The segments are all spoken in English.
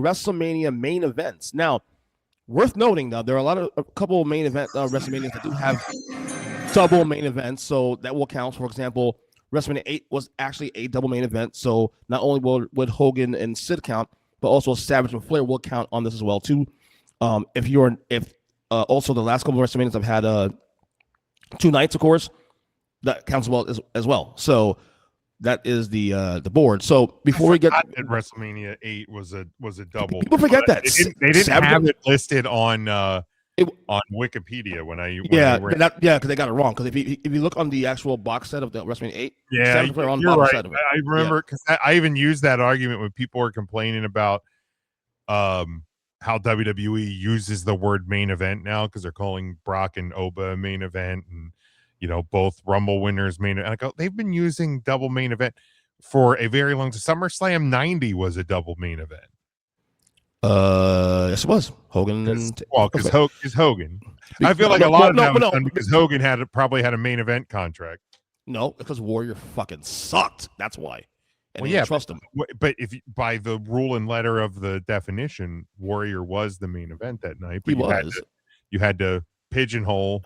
WrestleMania main events. Now, worth noting though, there are a couple of main event WrestleManias that do have double main events, so that will count. For example, WrestleMania 8 was actually a double main event, so not only would Hogan and Sid count, but also Savage and Flair will count on this as well too. If also the last couple of WrestleManias have had 2 nights, of course, that counts as well. So that is the board. So before we get WrestleMania 8 was a double. People forget that they didn't have it listed on Wikipedia when I because they got it wrong. Because if you look on the actual box set of the WrestleMania 8, you're right. I remember because I even used that argument when people were complaining about how WWE uses the word main event now because they're calling Brock and Oba a main event and both Rumble winners main event. And I go, they've been using double main event for a very long time. SummerSlam 90 was a double main event. Yes, it was Hogan because Hogan. I feel like a lot of that was done because Hogan probably had a main event contract. No, because Warrior fucking sucked. That's why. And trust him. But if by the rule and letter of the definition, Warrior was the main event that night. But you had to pigeonhole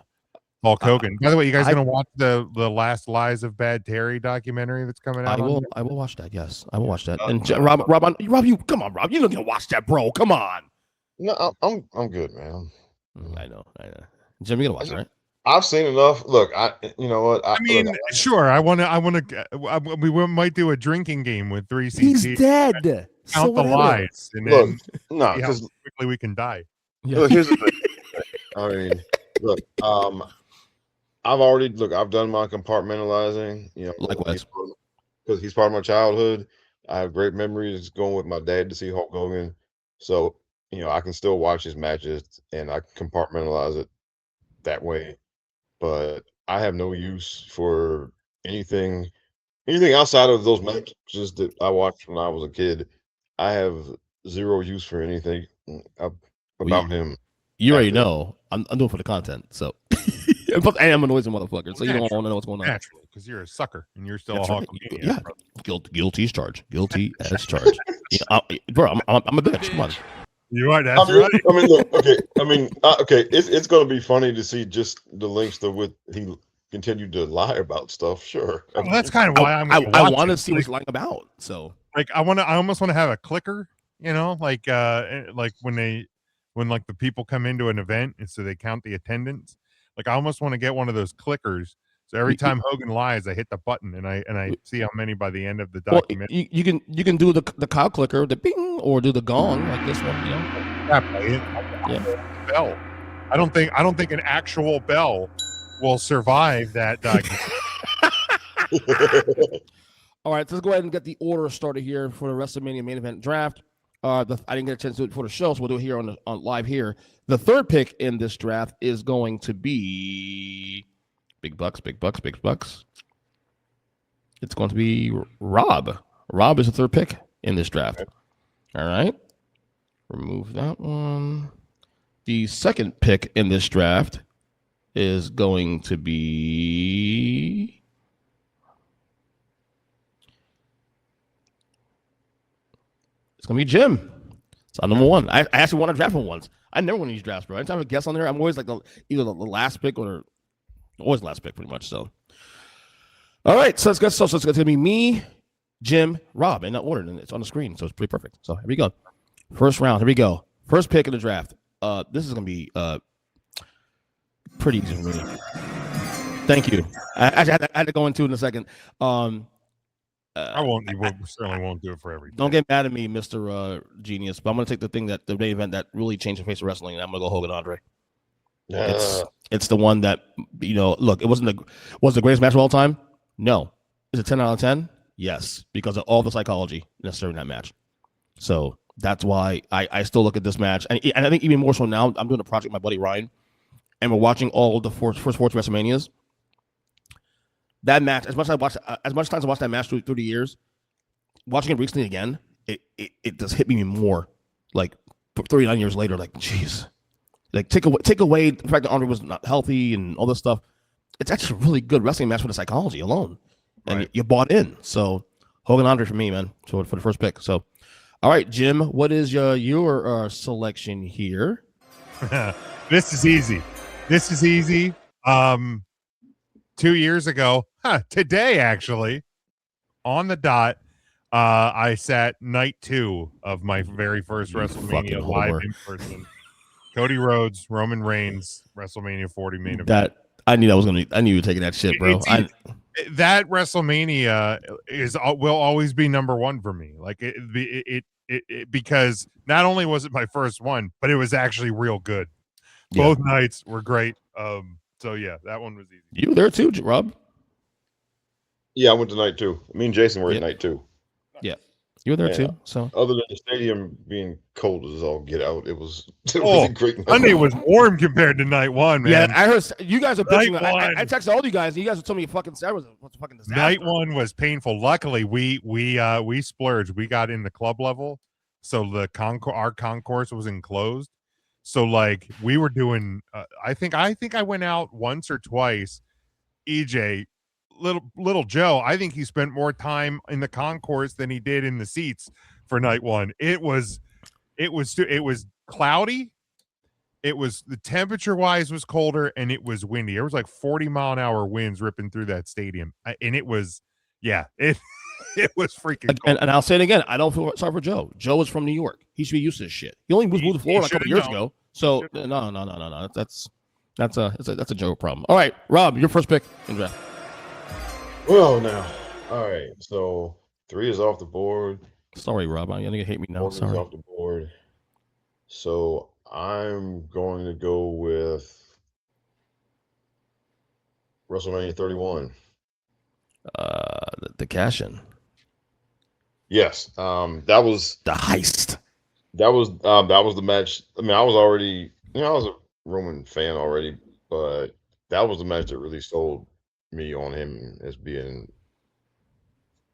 Hulk Hogan. By the way, you guys going to watch the Last Lies of Bad Terry documentary that's coming out? I will watch that. Yes, I will watch that. And Rob, you come on, Rob. You're not going to watch that, bro. Come on. No, I'm good, man. I know. Jim, you're going to watch it, right? I've seen enough. Look, you know what? Sure. I want to. We might do a drinking game with 3CT. He's dead. Count the lies, and then because quickly we can die. Yeah. Look, here's the thing. I mean, look. I've done my compartmentalizing. Likewise, because he's part of my childhood. I have great memories going with my dad to see Hulk Hogan. So I can still watch his matches and I can compartmentalize it that way. But I have no use for anything outside of those matches that I watched when I was a kid. I have zero use for anything about him. You already know I'm doing for the content, so I am a noisy motherfucker, so you don't want to know what's going on. Naturally, because you're a sucker and you're still a Hulk. Yeah, guilty as charged. Guilty as charged. Bro, I'm a bitch. Come on. You are. That's right. I mean, look. Okay. I mean, okay. It's going to be funny to see just the links to what he continued to lie about stuff. Sure. Well, that's kind of why I want to see what he's lying about. So, I almost want to have a clicker. Like when the people come into an event and so they count the attendance. Like I almost want to get one of those clickers. So every time Hogan lies, I hit the button and I see how many by the end of the document. Well, you can do the cow clicker, the bing, or do the gong like this one. Bell. I don't think an actual bell will survive that document. All right, so let's go ahead and get the order started here for the WrestleMania main event draft. I didn't get a chance to do it before the show, so we'll do it here on live here. The third pick in this draft is going to be big bucks. It's going to be Rob. Rob is the third pick in this draft. All right. Remove that one. The second pick in this draft is going to be it's going to be Jim. So number one. I actually won a draft one once. I never win these drafts, bro. Anytime I have a guest on there, I'm always like either the last pick or always the last pick, pretty much. So, all right. So it's going to be me, Jim, Rob, in that order, and it's on the screen, so it's pretty perfect. So here we go. First round. Here we go. First pick in the draft. This is going to be pretty easy for me. Thank you. I had to go into it in a second. I won't. You certainly won't do it for every day. Don't get mad at me, Mr. Genius. But I'm going to take the main event that really changed the face of wrestling, and I'm going to go Hogan Andre. It's the one that Look, it wasn't the greatest match of all time. No, is it 10 out of 10? Yes, because of all the psychology necessary in that match. So that's why I still look at this match, and I think even more so now. I'm doing a project with my buddy Ryan, and we're watching all the first four WrestleManias. That match, as much times I watched that match through the years, watching it recently again, it does hit me more. Like 39 years later, like jeez, like take away the fact that Andre was not healthy and all this stuff. It's actually a really good wrestling match for the psychology alone, and you bought in. So Hogan Andre for me, man. So for the first pick. So All right, Jim, what is your selection here? This is easy. 2 years ago, today actually, on the dot, I sat night 2 of my very first WrestleMania live in person. Cody Rhodes, Roman Reigns, WrestleMania 40 main event. I knew you were taking that shit, bro. That WrestleMania will always be number 1 for me. Like it because not only was it my first one, but it was actually real good. Both nights were great. So yeah, that one was easy. You were there too, Rob? Yeah, I went to night 2. Me and Jason were at night 2. Yeah. You were there too. So other than the stadium being cold as all get out, it was a great night. Sunday was warm compared to night 1, man. Yeah, I heard you guys are bitching. I texted all you guys, and you guys told me fucking Sarah was a fucking disaster. Night 1 was painful. Luckily, we splurged. We got in the club level, so our concourse was enclosed. So like we were doing. I think I went out once or twice. EJ. Little Joe, I think he spent more time in the concourse than he did in the seats for night 1. It was cloudy. It was the temperature wise was colder and it was windy. It was like 40-mile-an-hour winds ripping through that stadium, and it was it was freaking cold. And I'll say it again. I don't feel sorry for Joe. Joe is from New York. He should be used to this shit. He only moved to Florida a couple years ago. So no. That's a Joe problem. All right, Rob, your first pick in draft. Well, now, all right. So 3 is off the board. Sorry, Rob. You're gonna hate me now. 4 Sorry. is off the board. So I'm going to go with WrestleMania 31. The cash in. Yes. That was the heist. That was the match. I mean, I was already, I was a Roman fan already, but that was the match that really sold me on him as being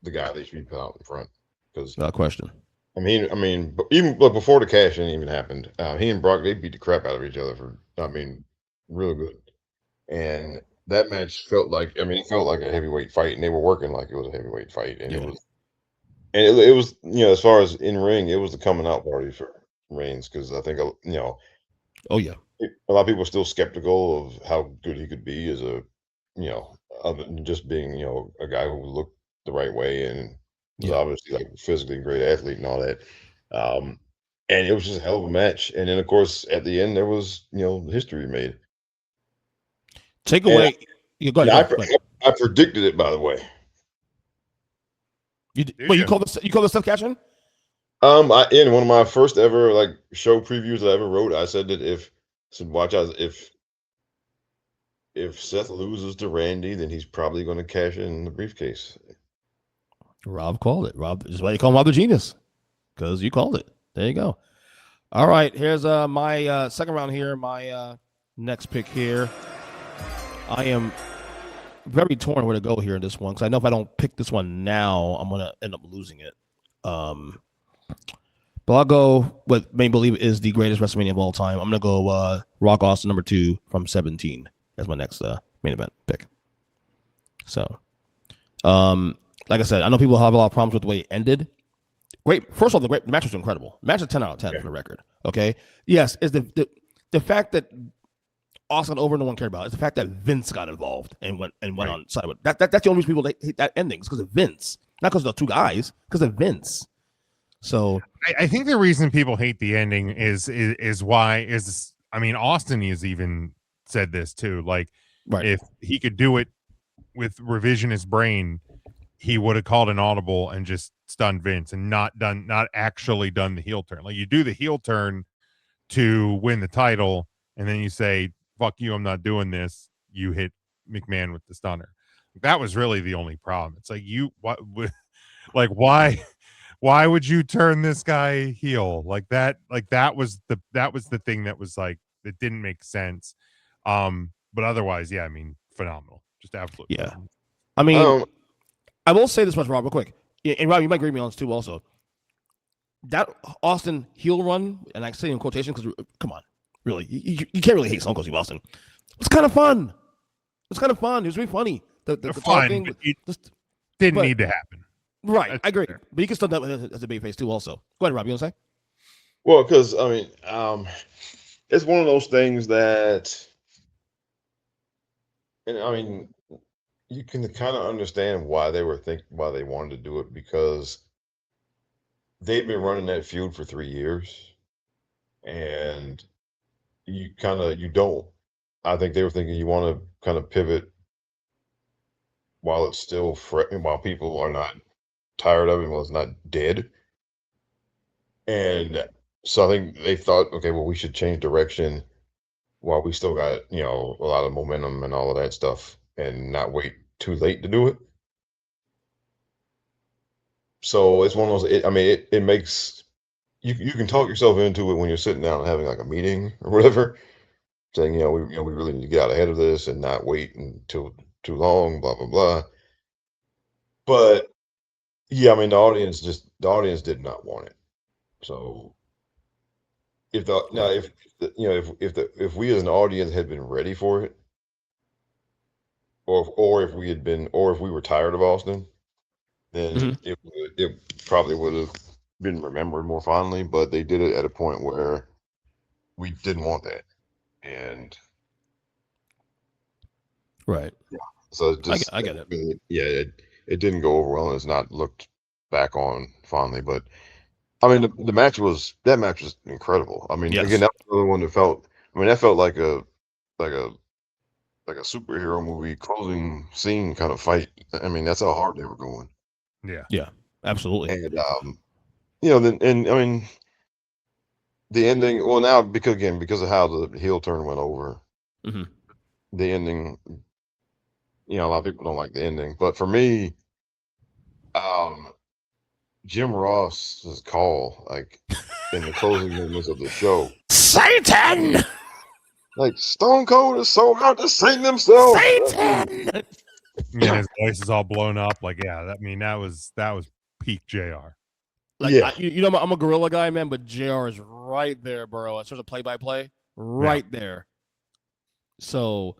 the guy they should be put out in front. Because no question. I mean, even before the cash in even happened, he and Brock, they beat the crap out of each other for, real good. And that match felt like, it felt like a heavyweight fight, and they were working like it was a heavyweight fight, and it was, as far as in ring, it was the coming out party for Reigns, because I think, oh yeah, a lot of people are still skeptical of how good he could be as a, other than just being, a guy who looked the right way and was obviously like physically a great athlete and all that. And it was just a hell of a match. And then of course at the end there was, history made. Take away. Go ahead. I predicted it, by the way. You call the stuff catching? In one of my first ever show previews I ever wrote, I said that if Seth loses to Randy, then he's probably going to cash in the briefcase. Rob called it. Rob is why you call him Rob the Genius, because you called it. There you go. All right, here's my second round here. My next pick here. I am very torn where to go here in this one, because I know if I don't pick this one now, I'm gonna end up losing it. But I'll go what many believe is the greatest WrestleMania of all time. I'm gonna go Rock Austin number 2 from 17 as my next main event pick. So, like I said, I know people have a lot of problems with the way it ended. Great. First of all, the match was incredible. Match is 10 out of 10 for the record. Okay. Yes, is the fact that Austin over no one cared about. It's the fact that Vince got involved and went on side with that. That's the only reason people hate that ending. It's because of Vince, not because of the two guys. Because of Vince. So I think the reason people hate the ending is Austin has even said this too. If he could do it with revisionist brain, he would have called an audible and just stunned Vince and not actually done the heel turn. Like, you do the heel turn to win the title, and then you say, "Fuck you, I'm not doing this." You hit McMahon with the stunner. That was really the only problem. It's why would you turn this guy heel like that? That was the thing that was that didn't make sense. But otherwise, phenomenal. Just absolutely. Yeah. Phenomenal. I will say this much, Rob, real quick. And Rob, you might agree with me on this too also. That Austin heel run, and I say in quotation because, come on, really, you can't really hate Stone Cold Steve Austin. It's kind of fun. It was really funny. The fun thing didn't need to happen. Right, I agree. But you can still do that as a babyface too. Also, go ahead, Rob. You want to say? Well, because I mean, it's one of those things that, and I mean, you can kind of understand why they wanted to do it because they've been running that feud for 3 years, and you don't. I think they were thinking you want to kind of pivot while it's still fresh, while people are not tired of it, while it's not dead. And so I think they thought, okay, well, we should change direction while we still got, a lot of momentum and all of that stuff and not wait too late to do it. So it's one of those, it makes, you can talk yourself into it when you're sitting down and having like a meeting or whatever, saying, we really need to get out ahead of this and not wait until too long, blah, blah, blah. But yeah, I mean, the audience did not want it. So if we as an audience had been ready for it, or if we had been, or if we were tired of Austin, then it probably would have been remembered more fondly. But they did it at a point where we didn't want that, and right. Yeah. So I get it. It didn't go over well, and it's not looked back on fondly. But I mean, the match was incredible. I mean, Yes. again, that was another one that felt. I mean, that felt like a like a like a superhero movie closing scene kind of fight. I mean, that's how hard they were going. Yeah, absolutely. And then I mean, the ending. Well, now because of how the heel turn went over, the ending. A lot of people don't like the ending, but for me, Jim Ross's call, like in the closing moments of the show, Satan. Like Stone Cold is so hard to sing themselves. Satan. Yeah, his voice is all blown up. Like, yeah, that was peak JR. Like, yeah. I'm a gorilla guy, man, but JR is right there, bro. As sort of play-by-play, right there. So,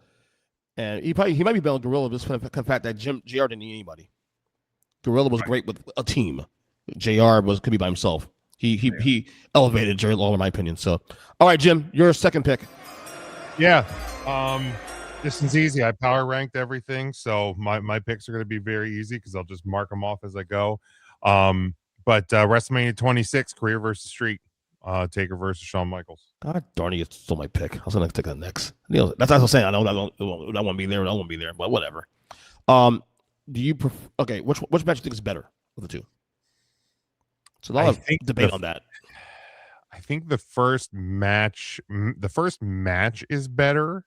and he might be better than Gorilla just for the fact that JR didn't need anybody. Gorilla was great with a team. JR could be by himself. He elevated Jerry Lawler, in my opinion. So, all right, Jim, your second pick. Yeah. This is easy. I power ranked everything, so my picks are going to be very easy because I'll just mark them off as I go. But WrestleMania 26, Career versus Street, Taker versus Shawn Michaels. God darn it, you stole my pick. I was going to take that next. That's what I'm saying. I know that I won't be there. I won't be there, but whatever. Do you prefer? Okay, which match do you think is better of the two? So a lot of debate on that. I think the first match is better,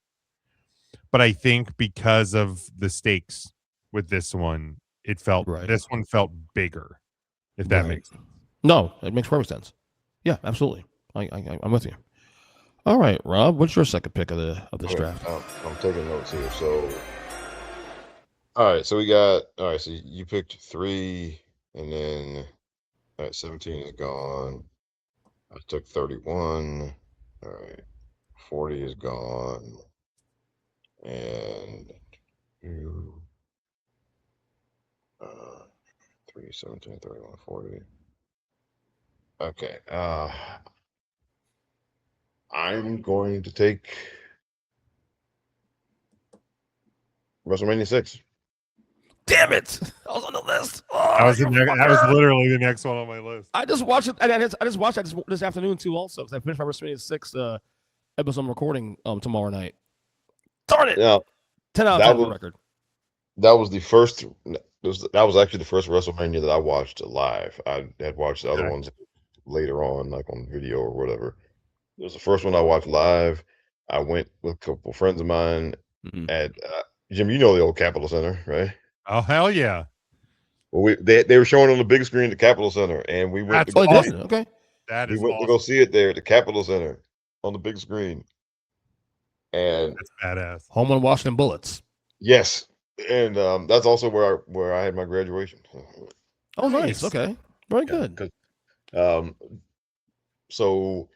but I think because of the stakes with this one, this one felt bigger. If that makes sense. No, it makes perfect sense. Yeah, absolutely. I'm with you. All right, Rob, what's your second pick of this draft? I'm taking notes here. So, all right, so we got So you picked 3, and then 17 is gone. I took 31. All right, 40 is gone, and 3, 17, 31, 40. Okay. I'm going to take WrestleMania 6. Damn it! I was on the list. Oh, that was literally the next one on my list. I just watched it. I just watched it this afternoon too. Also, because I finished my WrestleMania 6 episode I'm recording tomorrow night. Darn it! Yeah, 10 out of 10 record. That was the first. That was actually the first WrestleMania that I watched live. I had watched the other ones later on, like on video or whatever. It was the first one I watched live. I went with a couple friends of mine at Jim. You know the old Capitol Center, right? Oh hell yeah! Well, they were showing on the big screen at the Capitol Center, and we went. Okay, we went to go see it there at the Capitol Center on the big screen, and that's badass. Home on Washington Bullets. Yes, and that's also where I had my graduation. Oh, nice. Okay, very good. So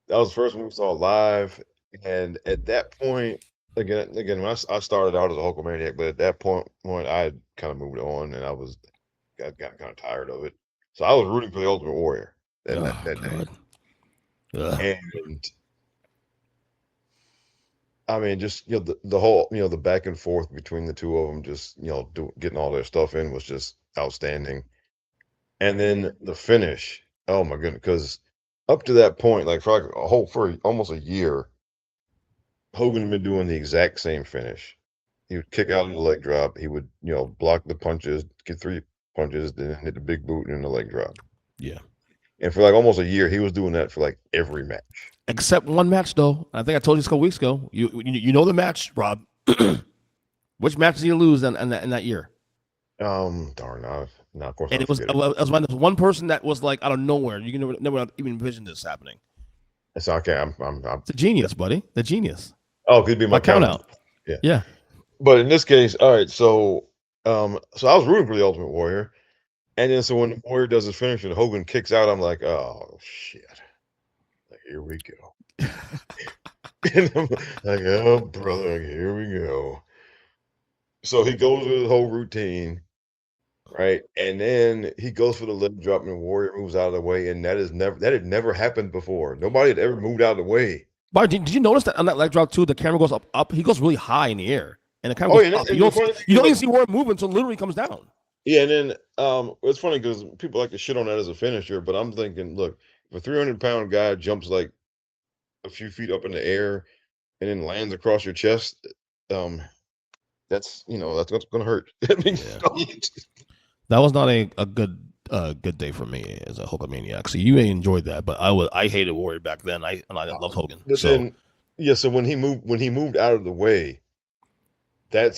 that was the first one we saw live, and at that point, again, when I started out as a Hulkamaniac, but at that point I had kind of moved on, and I I got kind of tired of it. So I was rooting for the Ultimate Warrior that day. And I mean, just the whole the back and forth between the two of them, just getting all their stuff in was just outstanding. And then the finish, oh my goodness, because up to that point, like for almost a year, Hogan had been doing the exact same finish. He would kick out in the leg drop. He would block the punches, get 3 punches, then hit the big boot and then the leg drop. Yeah. And for like almost a year, he was doing that for like every match. Except one match, though. I think I told you this a couple weeks ago. You know the match, Rob. Which match did he lose in that year? Darn, no, of course. And it was one person that was like out of nowhere. You can never even envision this happening. It's okay. I'm the genius, buddy. The genius. Oh, could be my count out. Yeah. But in this case, all right. So I was rooting for the Ultimate Warrior, and then so when the Warrior does his finish and Hogan kicks out, I'm like, oh shit, like, here we go. And I'm like, oh brother, here we go. So he goes with the whole routine, right? And then he goes for the leg drop, and the Warrior moves out of the way, and that had never happened before. Nobody had ever moved out of the way. But did you notice that on that leg drop too? The camera goes up. He goes really high in the air, and the camera goes up. You don't even see Warrior moving until literally comes down. Yeah, and then it's funny because people like to shit on that as a finisher, but I'm thinking, look, if a 300-pound guy jumps like a few feet up in the air and then lands across your chest, that's what's going to hurt. That was not a good day for me as a Hulkamaniac. So you may enjoyed that, but I hated Warrior back then. I loved Hogan. But so when he moved out of the way, I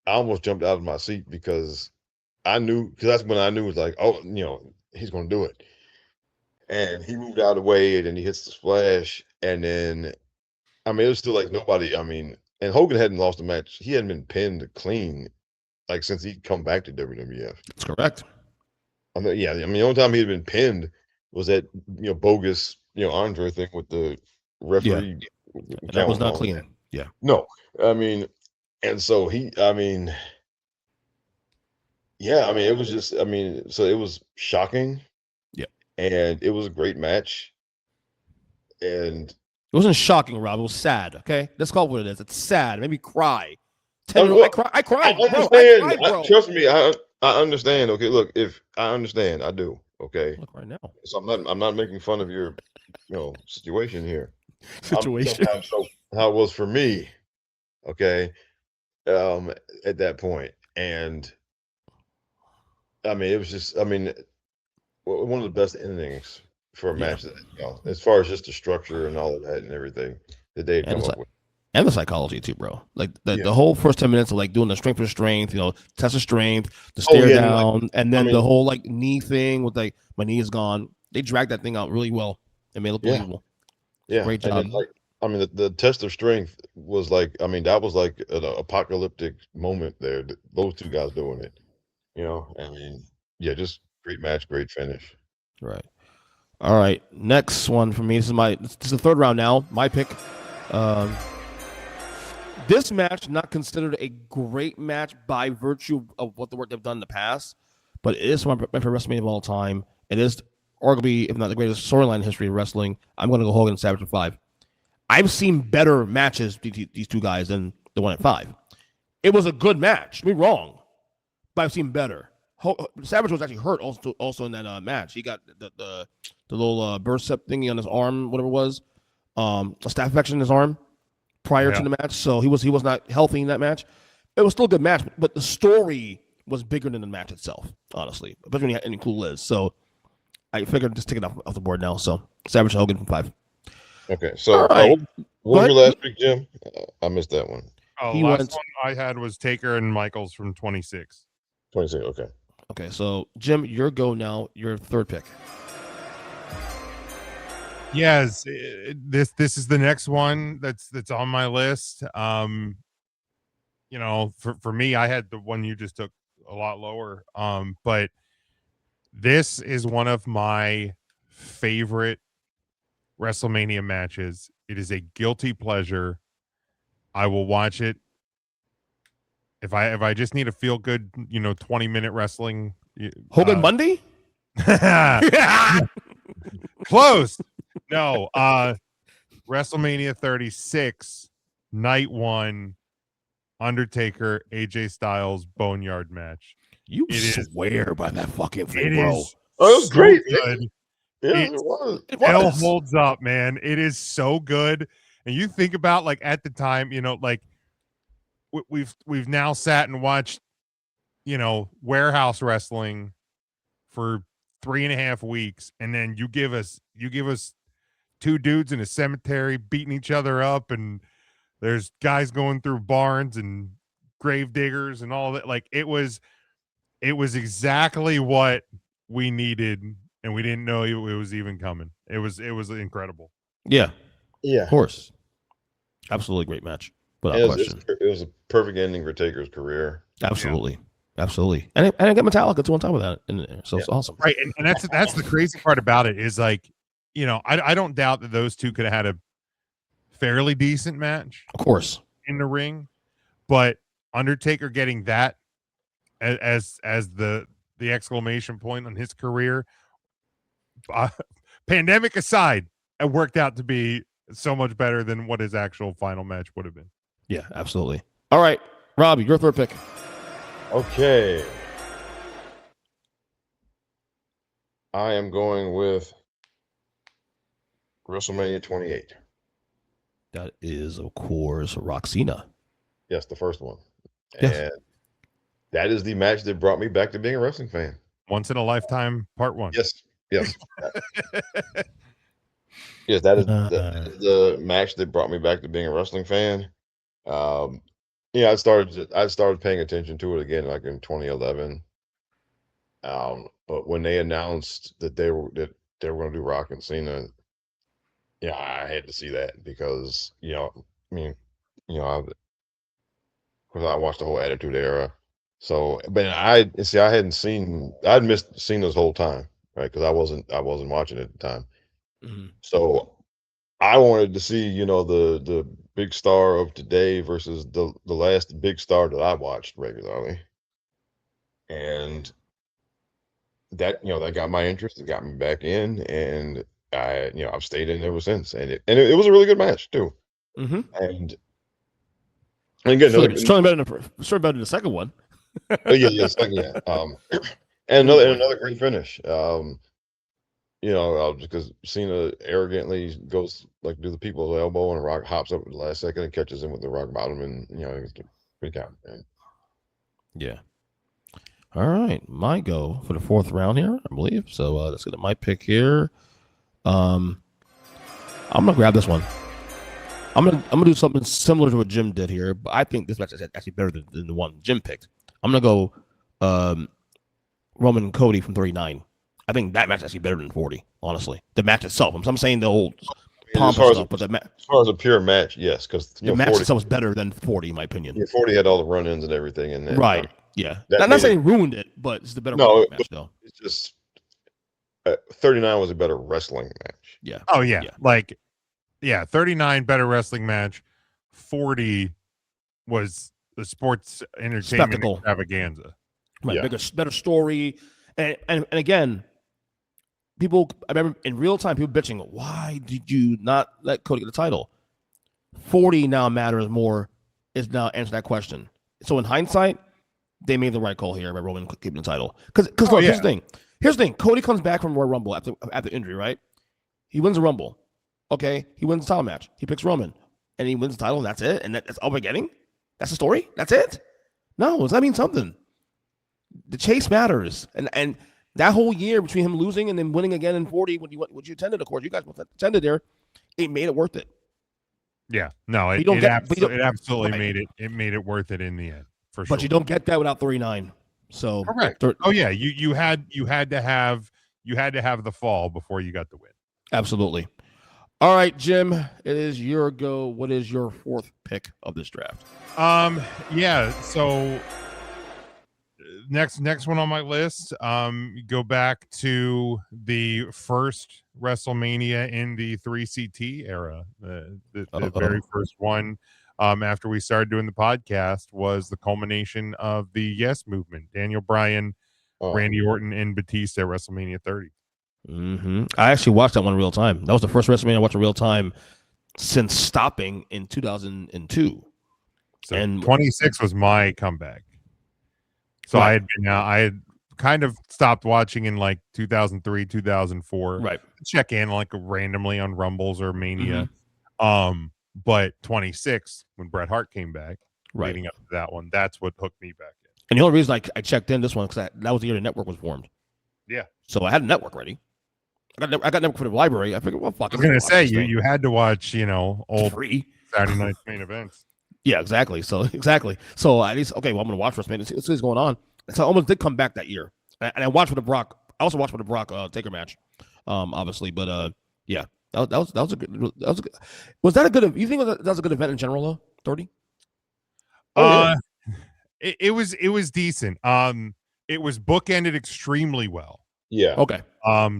almost jumped out of my seat because that's when I knew it was like, oh, he's going to do it. And he moved out of the way, and then he hits the splash, and then it was still like nobody. And Hogan hadn't lost a match. He hadn't been pinned clean like since he'd come back to WWF. That's correct. The only time he had been pinned was that bogus Andre thing with the referee. Yeah. That was not clean. Yeah. No, and so it was just so it was shocking. Yeah. And it was a great match. And it wasn't shocking, Rob. It was sad. Okay, let's call it what it is. It's sad. It made me cry. I cried. I understand. Bro. Trust me. I understand. Okay, look, if I understand, I do. Okay. Look right now. So I'm not making fun of your situation here. Situation. So how it was for me. Okay. At that point, and it was just one of the best endings for a match that, as far as just the structure and all of that and everything that they come up with. And the psychology too, bro. Like the whole first 10 minutes of like doing the strength for strength, test of strength, the stare down, and then the whole like knee thing with like my knee is gone. They dragged that thing out really well and made it look believable. Yeah, great job. And then, the test of strength was like, that was like an apocalyptic moment there. Those two guys doing it, just great match, great finish. Right. All right. Next one for me. This is the third round now. My pick. This match not considered a great match by virtue of what the work they've done in the past, but it is my favorite WrestleMania of all time. It is arguably, if not the greatest storyline in history of wrestling. I'm going to go Hogan and Savage at 5. I've seen better matches these two guys than the one at 5. It was a good match. Don't be wrong, but I've seen better. Savage was actually hurt also in that match. He got the little burst thingy on his arm, whatever it was, a staph infection in his arm prior to the match, so he was not healthy in that match. It was still a good match, but the story was bigger than the match itself, honestly, especially when you had any cool Liz. So I figured just take it off the board now. So Savage Hogan from 5. Okay, so what was your last pick, Jim? I missed that one. Oh, last one I had was Taker and Michaels from 26. 26, okay. Okay, so Jim, your go now. Your third pick. Yes, this is the next one that's on my list. For me, I had the one you just took a lot lower. But this is one of my favorite WrestleMania matches. It is a guilty pleasure. I will watch it if I just need a feel good, 20-minute wrestling, Hogan Monday? Close. No. WrestleMania 36, night 1, Undertaker, AJ Styles Boneyard match. You swear by that fucking thing, bro. Oh, it was great. Good. Yeah, it was. It holds up, man. It is so good. And you think about, like, at the time, like we've now sat and watched, warehouse wrestling for 3.5 weeks, and then you give us 2 dudes in a cemetery beating each other up, and there's guys going through barns and grave diggers and all that. Like, it was exactly what we needed, and we didn't know it was even coming. It was incredible. Yeah, yeah, of course, absolutely great match, without question. It was a perfect ending for Taker's career. Absolutely. Absolutely. And I got Metallica too on top of that. And so it's awesome. Right. And that's the crazy part about it is, like, I don't doubt that those two could have had a fairly decent match. Of course. In the ring. But Undertaker getting that as the exclamation point on his career, pandemic aside, it worked out to be so much better than what his actual final match would have been. Yeah, absolutely. All right, Robbie, your third pick. Okay. I am going with WrestleMania 28. That is, of course, Roxina. Yes, the first one. Yes. And that is the match that brought me back to being a wrestling fan. Once in a lifetime, part 1. Yes. Yes, that is the match that brought me back to being a wrestling fan. I started paying attention to it again, like in 2011. But when they announced that they were going to do Rock and Cena, I had to see that because because I watched the whole Attitude Era. So, but I'd missed Cena's whole time, right? Because I wasn't watching it at the time. Mm-hmm. So I wanted to see, the big star of today versus the last big star that I watched regularly. And that, that got my interest. It got me back in, and I've stayed in ever since. And it was a really good match too. Mm-hmm. And again, it's certainly better than the second one. Second, yeah. And another great finish. Because Cena arrogantly goes like do the people's elbow, and Rock hops up at the last second and catches him with the rock bottom, and it's a good count. Yeah. All right, my go for the fourth round here, I believe. So let's get my pick here. I'm gonna grab this one. I'm gonna do something similar to what Jim did here, but I think this match is actually better than the one Jim picked. I'm gonna go Roman and Cody from 39. I think that match is actually better than 40, honestly. The match itself. I'm saying the old pomp and stuff, but as far as a pure match, yes, because the match itself is better than 40, in my opinion. Yeah, 40 had all the run-ins and everything, and right. Yeah, I'm not saying it ruined it, but it's the better match, though. It's just 39 was a better wrestling match. Yeah. Oh yeah. 39 better wrestling match. 40 was the sports entertainment extravaganza. Right, better story, and again, people. I remember in real time, people bitching, "Why did you not let Cody get the title?" 40 now matters more. Is now answer that question. So in hindsight, they made the right call here by Roman keeping the title. Because here's the thing. Cody comes back from Royal Rumble after injury, right? He wins the Rumble. Okay, he wins the title match. He picks Roman, and he wins the title. And that's it. And that's all we're getting. That's the story. That's it. No, does that mean something? The chase matters, and that whole year between him losing and then winning again in 40, what you attended, of course, you guys both attended there, it made it worth it. Yeah, no, it absolutely made it worth it in the end, for sure. But you don't get that without 39. So correct. You had to have the fall before you got the win. Absolutely. All right, Jim, it is your go. What is your fourth pick of this draft? So next one on my list, go back to the first WrestleMania in the 3CT era. The very first one, after we started doing the podcast, was the culmination of the Yes movement. Daniel Bryan Randy Orton and Batista at WrestleMania 30. I actually watched that one in real time. That was the first WrestleMania I watched in real time since stopping in 2002. So and 26 was my comeback. So right. I had kind of stopped watching in like 2003, 2004. Right. Check in like randomly on Rumbles or Mania. But 26, when Bret Hart came back, leading up to that one, that's what hooked me back in. And the only reason I checked in this one because that was the year the network was formed. Yeah. So I had a network ready. I got network for the library. I figured, well, fuck. I was gonna say you had to watch, old free Saturday night main events. Yeah, exactly. So at least I'm gonna watch WrestleMania. See what's going on. So I almost did come back that year, and I watched for the Brock. I also watched for the Brock Taker match, obviously. But yeah, that was a good. Was that a good? You think that was a good event in general though? 30. It was decent. It was bookended extremely well. Yeah. Okay.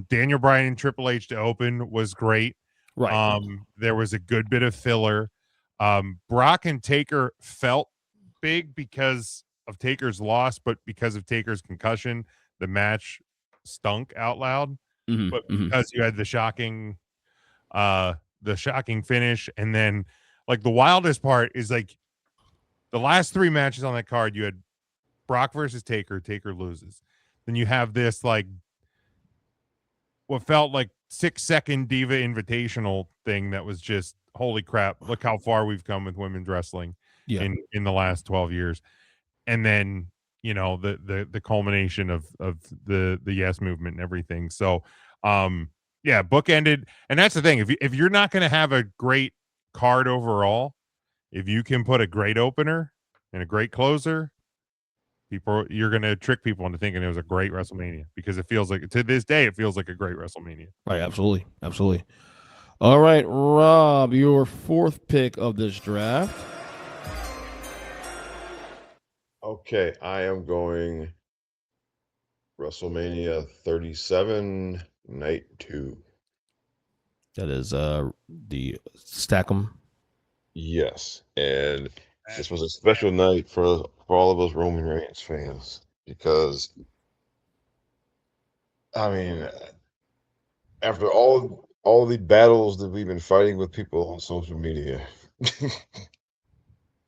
Daniel Bryan and Triple H to open was great. Right. There was a good bit of filler. Brock and Taker felt big because of Taker's loss, but because of Taker's concussion, the match stunk out loud. But because you had the shocking finish, and then like the wildest part is like the last 3 matches on that card, you had Brock versus Taker. Taker loses. Then you have this like what felt like 6-second Diva Invitational thing that was just holy crap. Look how far we've come with women's wrestling in the last 12 years. And then, the culmination of the Yes movement and everything. So, bookended. And that's the thing. If you're not going to have a great card overall, if you can put a great opener and a great closer, you're going to trick people into thinking it was a great WrestleMania, because it feels like, to this day, it feels like a great WrestleMania. Right. Absolutely. All right, Rob, your 4th pick of this draft. Okay, I am going WrestleMania 37, Night 2. That is the Stack'em. Yes, and this was a special night for all of us Roman Reigns fans, because, I mean, after all the battles that we've been fighting with people on social media,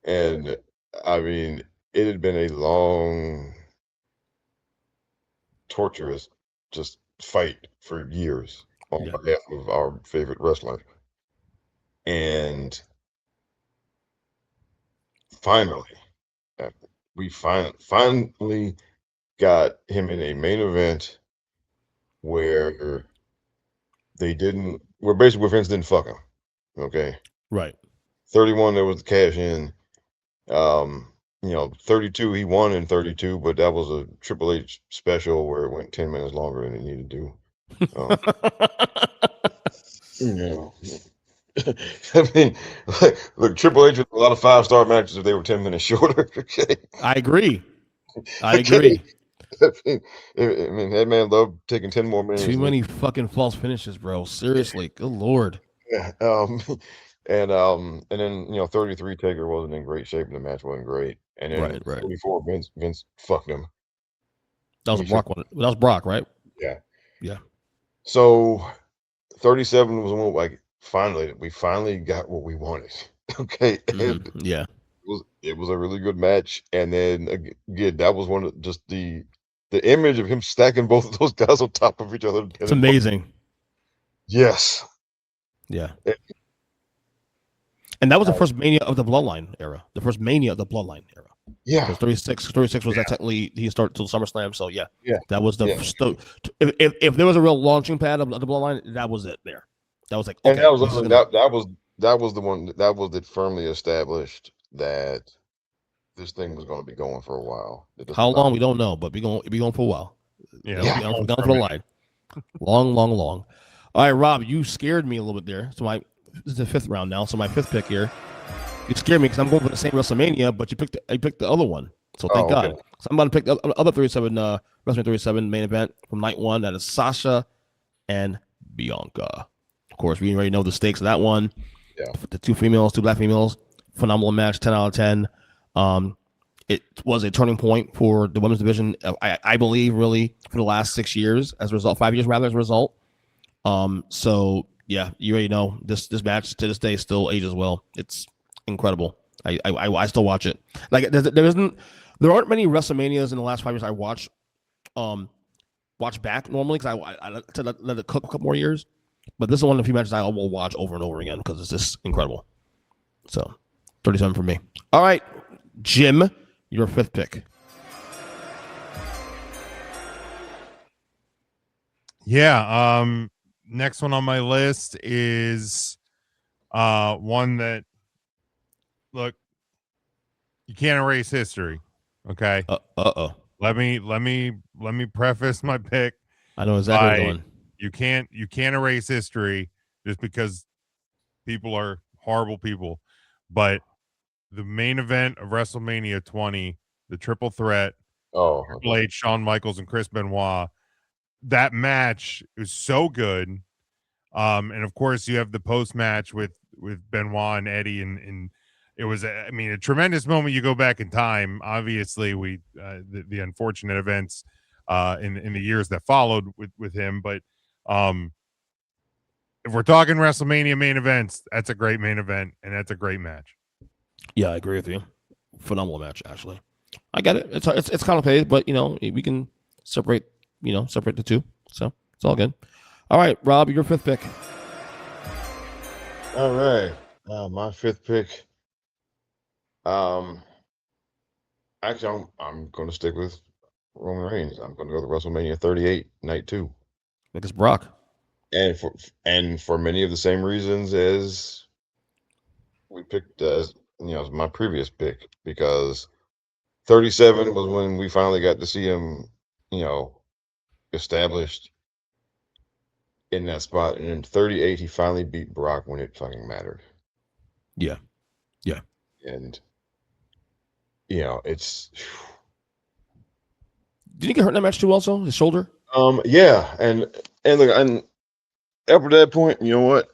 and I mean, it had been a long, torturous, just fight for years on behalf of our favorite wrestler. And finally, we finally got him in a main event where basically Vince didn't fuck him. Okay. Right. 31, there was the cash in. 32, he won in 32, but that was a Triple H special where it went 10 minutes longer than it needed to. I mean, look, Triple H with a lot of 5-star matches if they were 10 minutes shorter. Okay. I agree. I mean, that man loved taking 10 more minutes. Too many fucking false finishes, bro. Seriously. Good Lord. Yeah. And then 33 Taker wasn't in great shape and the match wasn't great. And then 44 Vince fucked him. That was Brock one. That was Brock, right? Yeah. Yeah. So 37 was one like we finally got what we wanted. Okay. And it was a really good match. And then again, that was one of just the image of him stacking both of those guys on top of each other. It's amazing. Yes. Yeah. And that was the first Mania of the Bloodline era. The first Mania of the Bloodline era. Yeah. 36 was that technically he started till SummerSlam. So yeah. That was the if there was a real launching pad of the Bloodline, that was it there. That was like, okay. And that was the one that firmly established that this thing was going to be going for a while. How long we don't know, but be going for a while. Yeah, down for the line. Long. All right, Rob, you scared me a little bit there. So this is the 5th round now. So my 5th pick here, you scared me because I'm going for the same WrestleMania, but I picked the other one. So thank God. Okay. So I'm about to pick the other 37 WrestleMania 37 main event from night 1. That is Sasha and Bianca. Of course, we already know the stakes of that one. Yeah. The 2 black females, phenomenal match, 10 out of 10. it was a turning point for the women's division. I believe really for the last 6 years as a result, 5 years rather as a result. So yeah, you already know this match to this day still ages well. It's incredible. I still watch it. Like there aren't many WrestleManias in the last 5 years I watch back normally because I like to let it cook a couple more years. But this is one of the few matches I will watch over and over again because it's just incredible. So 37 for me. All right, Jim, your 5th pick. Yeah. Next one on my list is one that, look, you can't erase history. Okay. Let me preface my pick. I know exactly where you're going. You can't erase history just because people are horrible people. But the main event of WrestleMania 20, the triple threat, Triple H, Shawn Michaels, and Chris Benoit, that match is so good. And of course you have the post match with Benoit and Eddie, and it was a tremendous moment. You go back in time, obviously the unfortunate events in the years that followed with him, but if we're talking WrestleMania main events, that's a great main event and that's a great match. Yeah, I agree with you. Phenomenal match, actually. I get it. It's complicated, but we can separate the two. So it's all good. All right, Rob, your 5th pick. All right, my 5th pick. Actually, I'm going to stick with Roman Reigns. I'm going to go to WrestleMania 38, Night 2. Like it's Brock. And for many of the same reasons as we picked as my previous pick, because 37 was when we finally got to see him, established in that spot, and in 38 he finally beat Brock when it fucking mattered. Yeah. And it's. Did he get hurt in that match too? Also, his shoulder. Yeah, and look, and after that point, you know what?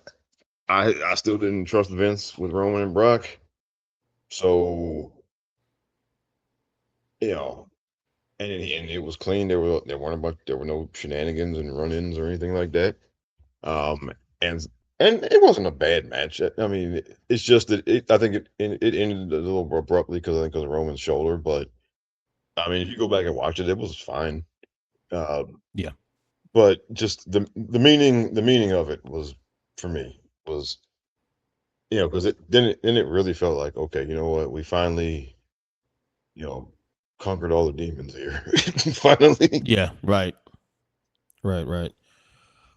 I still didn't trust Vince with Roman and Brock, so and it was clean. There were no shenanigans and run-ins or anything like that. And it wasn't a bad match. I mean, it's just that I think it ended a little abruptly because of Roman's shoulder. But I mean, if you go back and watch it, it was fine. Yeah. But just the meaning of it was, for me, was because it really felt like, okay, you know what, we finally conquered all the demons here. Finally. Yeah. Right.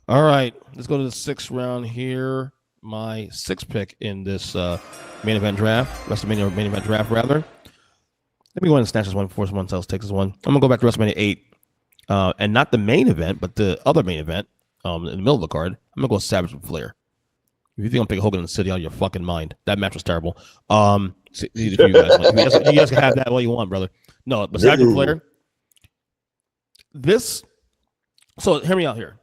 All right, let's go to the 6th round here. My 6th pick in this main event draft, WrestleMania main event draft, rather. Let me go ahead and snatch this one before someone else takes this one. I'm going to go back to WrestleMania 8, and not the main event, but the other main event in the middle of the card. I'm going to go Savage and Flair. If you think I'm picking Hogan in the City, out of your fucking mind. That match was terrible. If you guys can have that all you want, brother. No, but Savage and Flair. So hear me out here.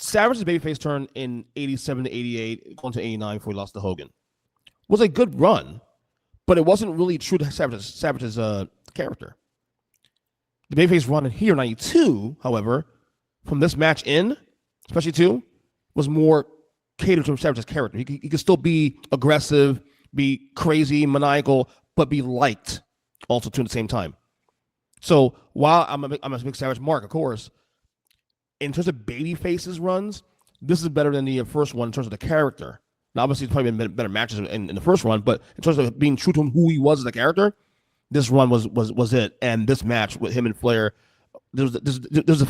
Savage's babyface turn in 87 to 88, going to 89 before he lost to Hogan, was a good run, but it wasn't really true to Savage's character. The babyface run in here, 92, however, from this match in, especially 2, was more catered to Savage's character. He could still be aggressive, be crazy, maniacal, but be liked also too at the same time. So while I'm a big Savage mark, of course, in terms of baby faces runs, this is better than the first one in terms of the character. Now, obviously, it's probably been better matches in the first run, but in terms of being true to who he was as a character, this run was it. And this match with him and Flair, there's a,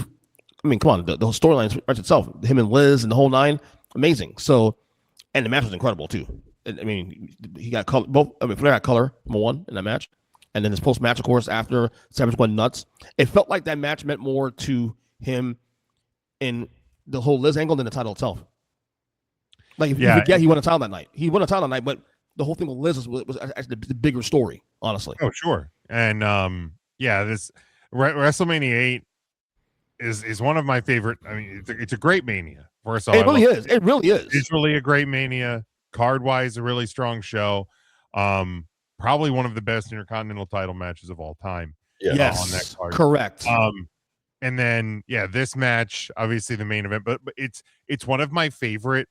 I mean, come on, the whole storyline writes itself. Him and Liz and the whole 9, amazing. So, and the match was incredible too. I mean, he got color. Flair got color, number 1 in that match, and then his post match, of course, after Savage went nuts. It felt like that match meant more to him in the whole Liz angle than the title itself. Like, if you forget, he won a title that night. He won a title that night, but the whole thing with Liz was actually the bigger story, honestly. Oh, sure. And this WrestleMania 8 is one of my favorite. I mean, it's a great Mania. First of all, it really is. It's really a great Mania. Card wise, a really strong show. probably one of the best Intercontinental title matches of all time. Yes, on that card. Correct. And then this match, obviously the main event, but it's one of my favorite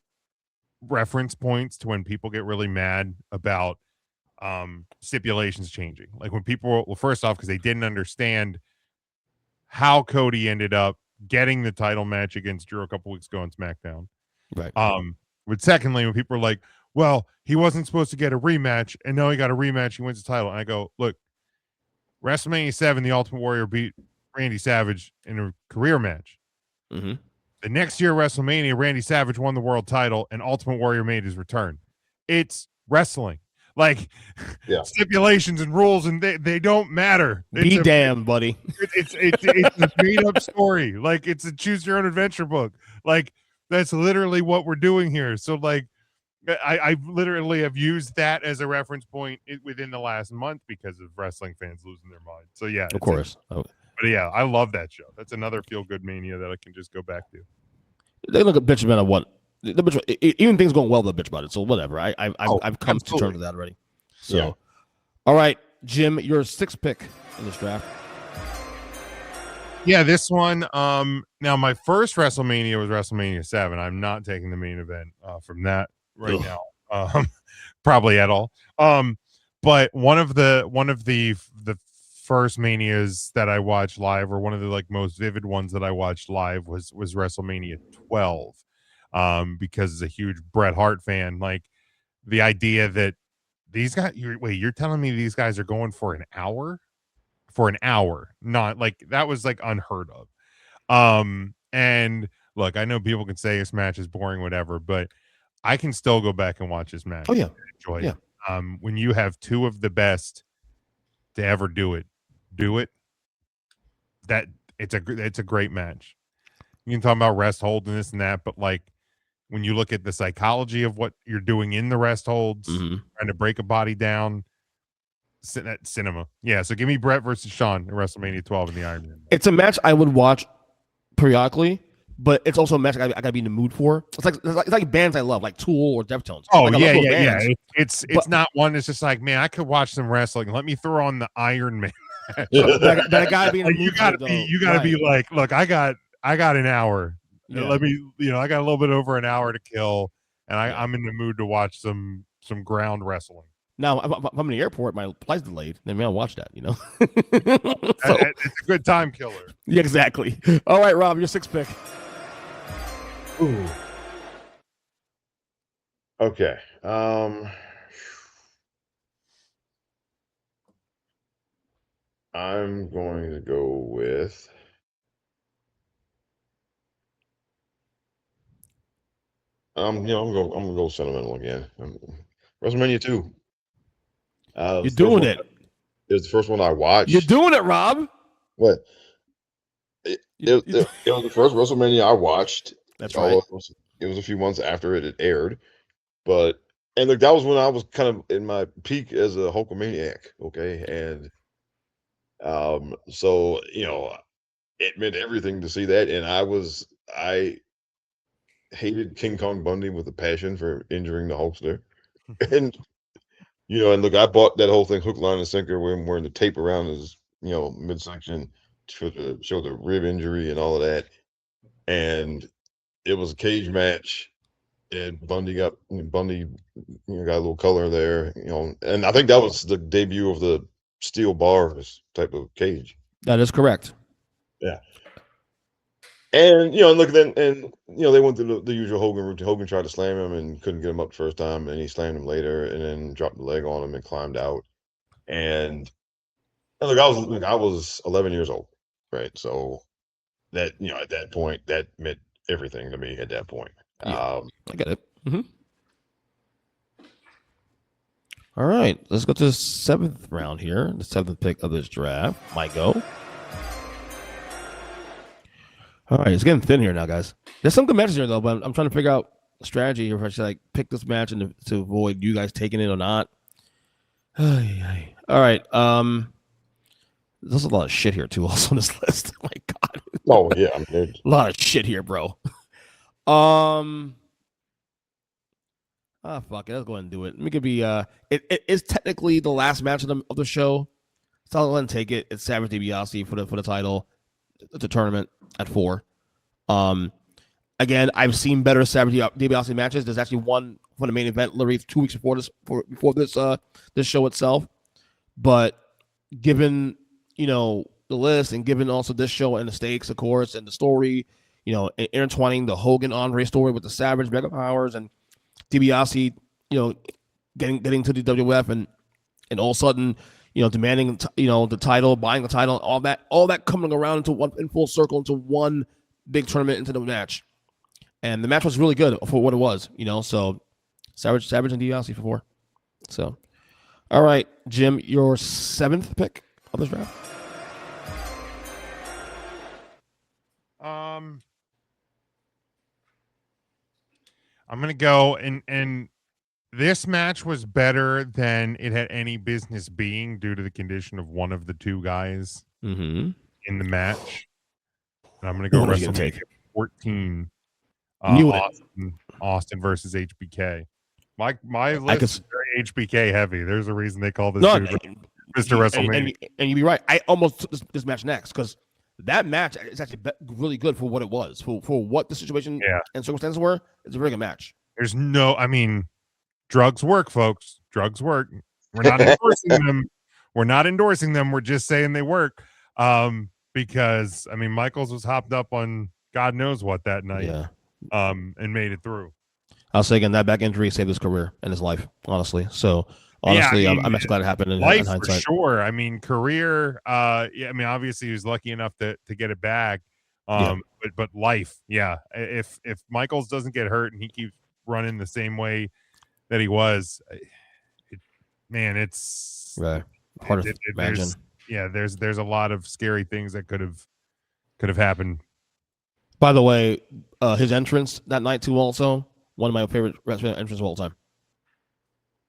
reference points to when people get really mad about stipulations changing. Like when people, well, first off, because they didn't understand how Cody ended up getting the title match against Drew a couple weeks ago on SmackDown. Right. But secondly, when people are like, well, he wasn't supposed to get a rematch, and now he got a rematch, he wins the title. And I go, look, WrestleMania 7, the Ultimate Warrior beat Randy Savage in a career match. Mm-hmm. The next year, WrestleMania, Randy Savage won the world title, and Ultimate Warrior made his return. It's wrestling. Like stipulations and rules, and they don't matter. Be damned, buddy. It's a made up story. Like it's a choose your own adventure book. Like that's literally what we're doing here. So like I literally have used that as a reference point within the last month because of wrestling fans losing their mind. So yeah, of course. But yeah, I love that show. That's another feel good mania that I can just go back to. They look at bitch about what. Even things going well, they'll bitch about it. So whatever. I've come to terms with that already. So, all right, Jim, your 6th pick in this draft. Yeah, this one. Now my first WrestleMania was WrestleMania 7. I'm not taking the main event from that right now. Probably at all. But one of the first manias that I watched live, or one of the like most vivid ones that I watched live was WrestleMania 12. Because as a huge Bret Hart fan, like the idea that these guys, you're telling me these guys are going for an hour? For an hour, not like that was like unheard of. And look, I know people can say this match is boring, whatever, but I can still go back and watch this match. Oh yeah, enjoy it. When you have two of the best to ever do it. That it's a great match. You can talk about rest hold and this and that, but like when you look at the psychology of what you're doing in the rest holds, trying to break a body down, cinema. Yeah, so give me Bret versus Shawn in WrestleMania 12 in the Iron Man. It's a match I would watch periodically, but it's also a match I gotta be in the mood for. It's like bands I love, like Tool or Deftones. Oh, like, yeah. It's not one that's just like, man, I could watch some wrestling. Let me throw on the Iron Man. But I gotta be in the mood. You gotta be like, look, I got an hour. Yeah. Let me, I got a little bit over an hour to kill, and I'm in the mood to watch some ground wrestling. Now, if I'm in the airport, my flight's delayed, then I'll watch that, So, it's a good time killer. Yeah, exactly. All right, Rob, your 6th pick. Ooh. Okay. I'm going to go with I'm gonna go sentimental again. WrestleMania 2. You're doing it. It was the first one I watched. You're doing it, Rob. What? It was the first WrestleMania I watched. That's right. It was a few months after it had aired, and look, that was when I was kind of in my peak as a Hulkamaniac. Okay, and so it meant everything to see that, and I hated King Kong Bundy with a passion for injuring the Hulkster, and look, I bought that whole thing hook, line, and sinker with him wearing the tape around his midsection to show the rib injury and all of that, and it was a cage match, and Bundy got a little color there, and I think that was the debut of the steel bars type of cage. That is correct. Yeah. And look, then they went through the usual Hogan routine. Hogan tried to slam him and couldn't get him up the first time, and he slammed him later, and then dropped the leg on him and climbed out. And look, I was 11 years old, right? So that at that point, that meant everything to me. At that point, I get it. Mm-hmm. All right, let's go to the 7th round here. The 7th pick of this draft. My go. All right, it's getting thin here now, guys. There's some good matches here, though, but I'm trying to figure out a strategy here if I should pick this match and to avoid you guys taking it or not. All right. There's a lot of shit here, too, also on this list. Oh, my God. Oh, yeah. A lot of shit here, bro. I Fuck it. Let's go ahead and do it. It could be. It is technically the last match of the show. So I'll go ahead and take it. It's Savage DiBiase for the title. It's a tournament at 4. Again, I've seen better Savage DiBiase matches. There's actually one for the main event, literally 2 weeks before this show itself. But given the list and given also this show and the stakes, of course, and the story, intertwining the Hogan Andre story with the Savage Mega Powers and DiBiase, getting to the WWF and all of a sudden, demanding, the title, buying the title, all that coming around in full circle into one big tournament into the match. And the match was really good for what it was, so Savage and DiBiase for 4. So, all right, Jim, your 7th pick of this draft. I'm going to go and this match was better than it had any business being due to the condition of one of the 2 guys in the match. And I'm going to go WrestleMania 14. Austin versus HBK. My list is very HBK heavy. There's a reason they call this dude Mr. WrestleMania. And you'd be right. I almost took this match next because that match is actually really good for what it was, for what the situation and circumstances were. It's a very good match. There's drugs work, folks. Drugs work. We're not endorsing them. We're not endorsing them. We're just saying they work. Because Michaels was hopped up on God knows what that night. And made it through. I'll say again, that back injury saved his career and his life, honestly. So honestly, I'm actually glad it happened in hindsight. For sure. Career. Obviously he was lucky enough to get it back. But life, If Michaels doesn't get hurt and he keeps running the same way that he was, it's right. Hard to imagine. There's a lot of scary things that could have happened. By the way, his entrance that night too, also one of my favorite wrestling entrances of all time.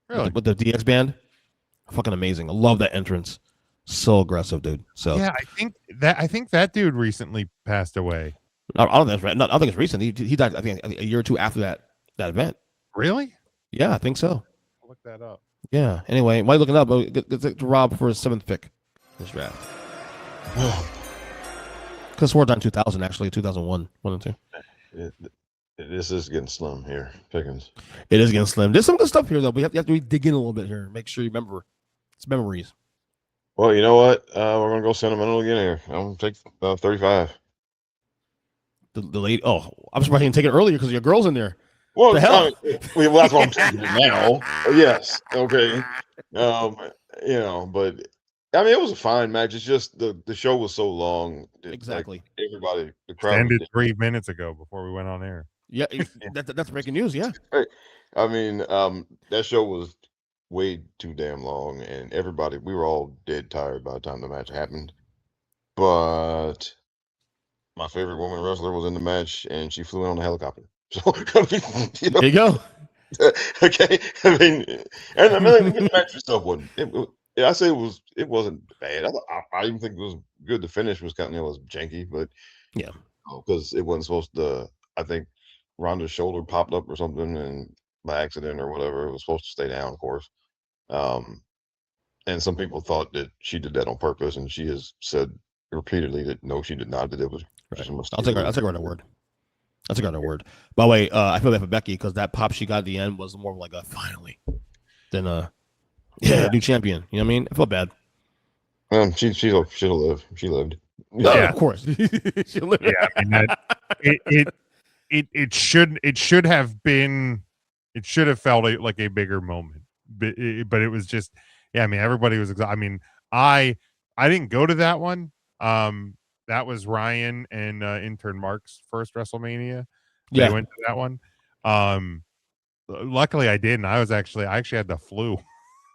Really, with the DX band, fucking amazing. I love that entrance. So aggressive, dude. So I think that dude recently passed away. I don't think it's recent. He died, I think, a year or 2 after that event. Really? Yeah, I think so. I'll look that up. Yeah. Anyway, while you're looking up, get to Rob for his 7th pick this draft. Because we're done 2000, actually, 2001, 1 and 2. This is getting slim here, Pickens. It is getting slim. There's some good stuff here, though. We have to dig in a little bit here. Make sure you remember. It's memories. Well, you know what? We're going to go sentimental again here. I'm going to take 35. The lady. Oh, I'm surprised you didn't take it earlier because your girl's in there. Well, the hell? Well, that's what I'm taking it now. Yes. Okay. But it was a fine match. It's just the show was so long. Exactly. Everybody, the crowd ended 3 minutes ago before we went on air. Yeah, that's breaking news. Yeah. Right. That show was way too damn long, and we were all dead tired by the time the match happened. But my favorite woman wrestler was in the match, and she flew in on a helicopter. So there you go. Okay. And the match itself wasn't. I say it wasn't bad. I even think it was good. The finish was kind of was janky, but because it wasn't supposed to. I think Ronda's shoulder popped up or something, and by accident or whatever, it was supposed to stay down, of course. And some people thought that she did that on purpose, and she has said repeatedly that no, she did not. That it was. Right. I'll take her on her word. That's a good word. By the way, I feel bad for Becky because that pop she got at the end was more like a finally than new champion. You know what I mean? I feel bad. She'll live. She lived. Yeah, of course. She'll live. Yeah, it should have felt like a bigger moment, but it was just everybody was excited. I didn't go to that one. That was Ryan and intern Mark's first WrestleMania. They went to that one. Luckily I didn't. I actually had the flu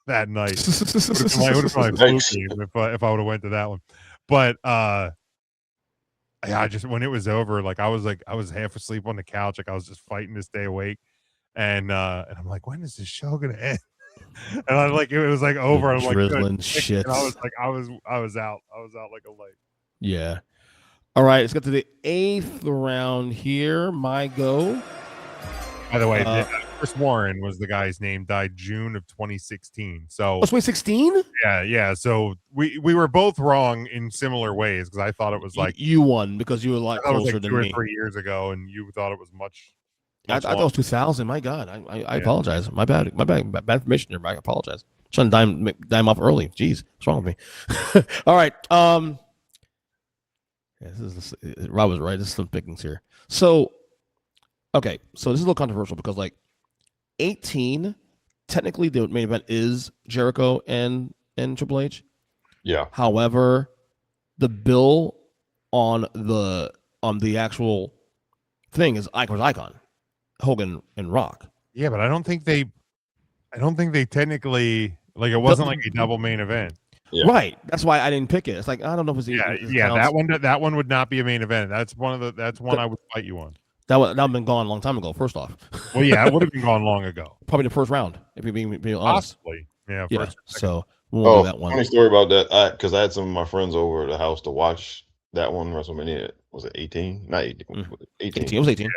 that night. Would have my flu game if I would have went to that one. But just when it was over, I was half asleep on the couch, I was just fighting to stay awake, and I'm like, when is this show gonna end? And I'm like, it was over. I'm like, shit. And I was out. I was out like a light. Yeah. All right, let's get to the 8th round here. My go. By the way, Chris Warren was the guy's name. Died June of 2016. So 2016? Yeah. So we were both wrong in similar ways because I thought it was like you won because you were a lot closer like than 2 or me. 3 years ago, and you thought it was much. I thought it was 2000. My God, I apologize. My bad information there. I apologize. I'm trying to dime off early. Jeez, what's wrong with me? All right. Rob was right. This is some pickings here. So, okay. So this is a little controversial because like 18, technically the main event is Jericho and Triple H. Yeah. However, the bill on the actual thing is icon. Hogan and Rock. Yeah, but I don't think they technically like it wasn't like a double main event. Yeah. Right. That's why I didn't pick it. It's like I don't know if it's that one would not be a main event. That's one I would fight you on. That would have been gone a long time ago. First off. Well, yeah, it would have been gone long ago. Probably the first round, if you're being honest. Possibly. Yeah. Yeah. So we won't do that one. Funny story about that. Because I had some of my friends over at the house to watch that one. WrestleMania, was it 18? Not 18. 18. It was 18.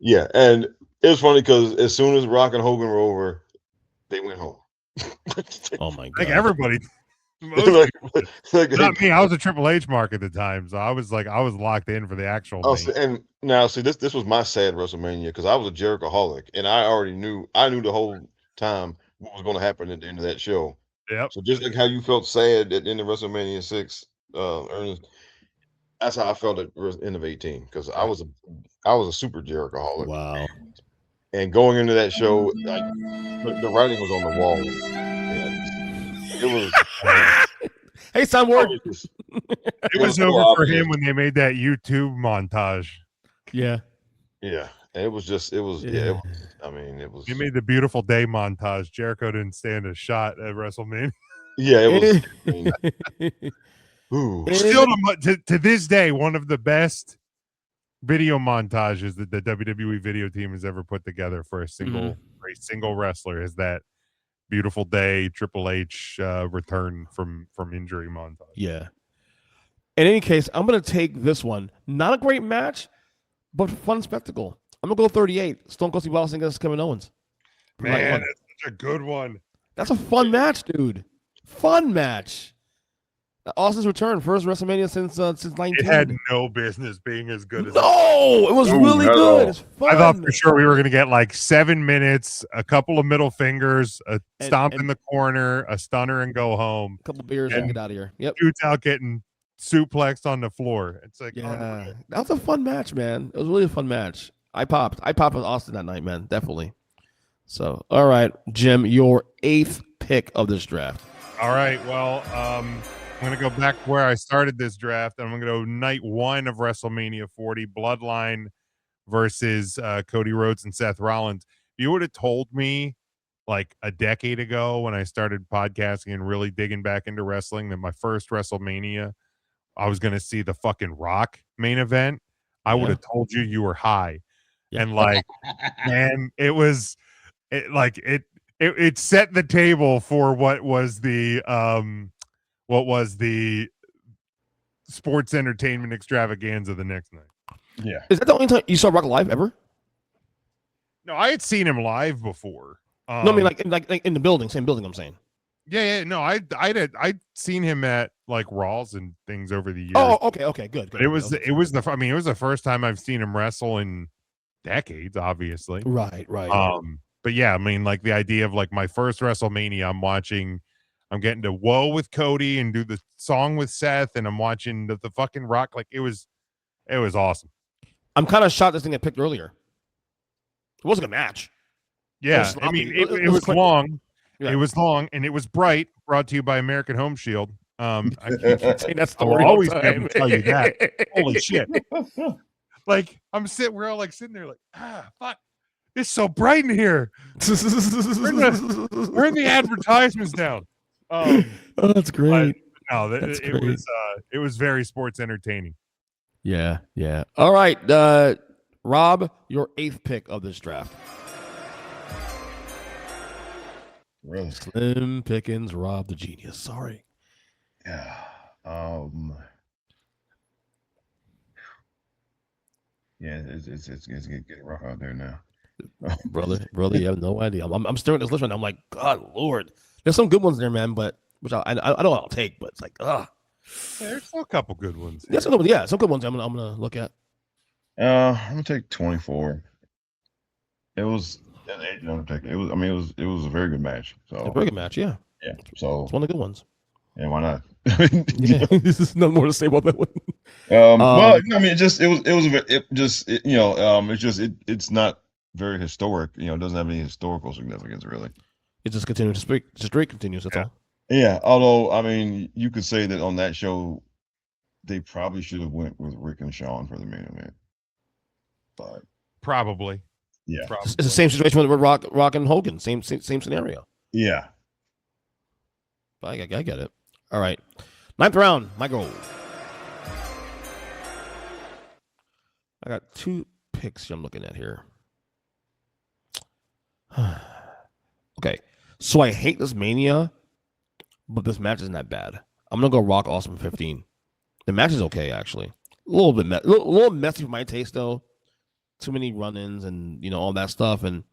Yeah, and it was funny because as soon as Rock and Hogan were over, they went home. Oh my God! Like everybody. Not me. I was a Triple H mark at the time, so I was locked in for the actual. And now, see, this was my sad WrestleMania because I was a Jericho-holic, and I knew the whole time what was going to happen at the end of that show. Yep. So just like how you felt sad at the end of WrestleMania 6, Ernest, that's how I felt at the end of 18 because I was a super Jericho-holic. Wow. And going into that show, like the writing was on the wall. It was. Hey, Sunward. It was over for him when they made that YouTube montage. Yeah. Yeah. It was. I mean, it was. They made the Beautiful Day montage. Jericho didn't stand a shot at WrestleMania. Yeah, it was. Still to this day, one of the best video montages that the WWE video team has ever put together for a single wrestler is that Beautiful Day Triple H return from injury montage. Yeah. In any case, I'm going to take this one. Not a great match, but fun spectacle. I'm going to go 38. Stone Cold Steve Austin against Kevin Owens. Man, that's such a good one. That's a fun match, dude. Fun match. Austin's return, first WrestleMania since 19. It had no business being as good as it was really good. It's fun. I thought for sure we were going to get like 7 minutes, a couple of middle fingers, a stomp in the corner, a stunner, and go home. A couple beers and get out of here. Yep. Dude's out getting suplexed on the floor. It's like, that was a fun match, man. It was really a fun match. I popped with Austin that night, man. Definitely. So, all right, Jim, your 8th pick of this draft. All right. Well, I'm going to go back where I started this draft. I'm going to go night 1 of WrestleMania 40, Bloodline versus Cody Rhodes and Seth Rollins. If you would have told me like a decade ago when I started podcasting and really digging back into wrestling that my first WrestleMania, I was going to see the fucking Rock main event, I would have told you were high. Yeah. And like, man, it set the table for what was the sports entertainment extravaganza the next night. Yeah. Is that the only time you saw Rock live ever? No, I had seen him live before. No, I mean like in the building, same building. I'm saying. Yeah. No, I'd seen him at like Raws and things over the years. Oh, okay, good. It was the first time I've seen him wrestle in decades, obviously. Right. But yeah, I mean, like the idea of like my first WrestleMania, I'm getting to Woe with Cody and do the song with Seth, and I'm watching the fucking Rock. Like it was awesome. I'm kind of shocked this thing got picked earlier. It wasn't a match. Yeah, I mean, it was long. Yeah. It was long, and it was bright. Brought to you by American Home Shield. I keep saying that story. I'll always be able to tell you that. Holy shit! Like we're all like sitting there, like fuck. It's so bright in here. Turn the advertisements down. Oh, that's great. It was very sports entertaining. Yeah. All right, Rob, your 8th pick of this draft. Really? Slim Pickens, Rob the Genius. Sorry. Yeah. Yeah, it's getting rough out there now. brother, you have no idea. I'm staring at this list right now. I'm like, God, Lord, there's some good ones there, man. But which I know I'll take, but it's like, Yeah, there's still a couple good ones. Yeah, some good ones. I'm gonna look at. I'm gonna take 24. It was an age Undertaker. It was. I mean, it was a very good match. So A very good match, yeah. Yeah. So it's one of the good ones. Yeah, why not? Yeah, this is nothing more to say about that one. Well, I mean, it's not very historic. You know, it doesn't have any historical significance really. It just continues to speak. Just straight continues. That's all. Yeah. Although, I mean, you could say that on that show, they probably should have went with Rick and Shawn for the main event. But probably. Yeah. Probably. It's the same situation with Rock and Hogan. Same scenario. Yeah. I get it. All right. 9th round, my goal. I got 2 picks I'm looking at here. Okay. So I hate this Mania, but this match isn't that bad. I'm going to go Rock Austin 15. The match is okay, actually. A little bit little messy for my taste, though. Too many run-ins and, all that stuff. And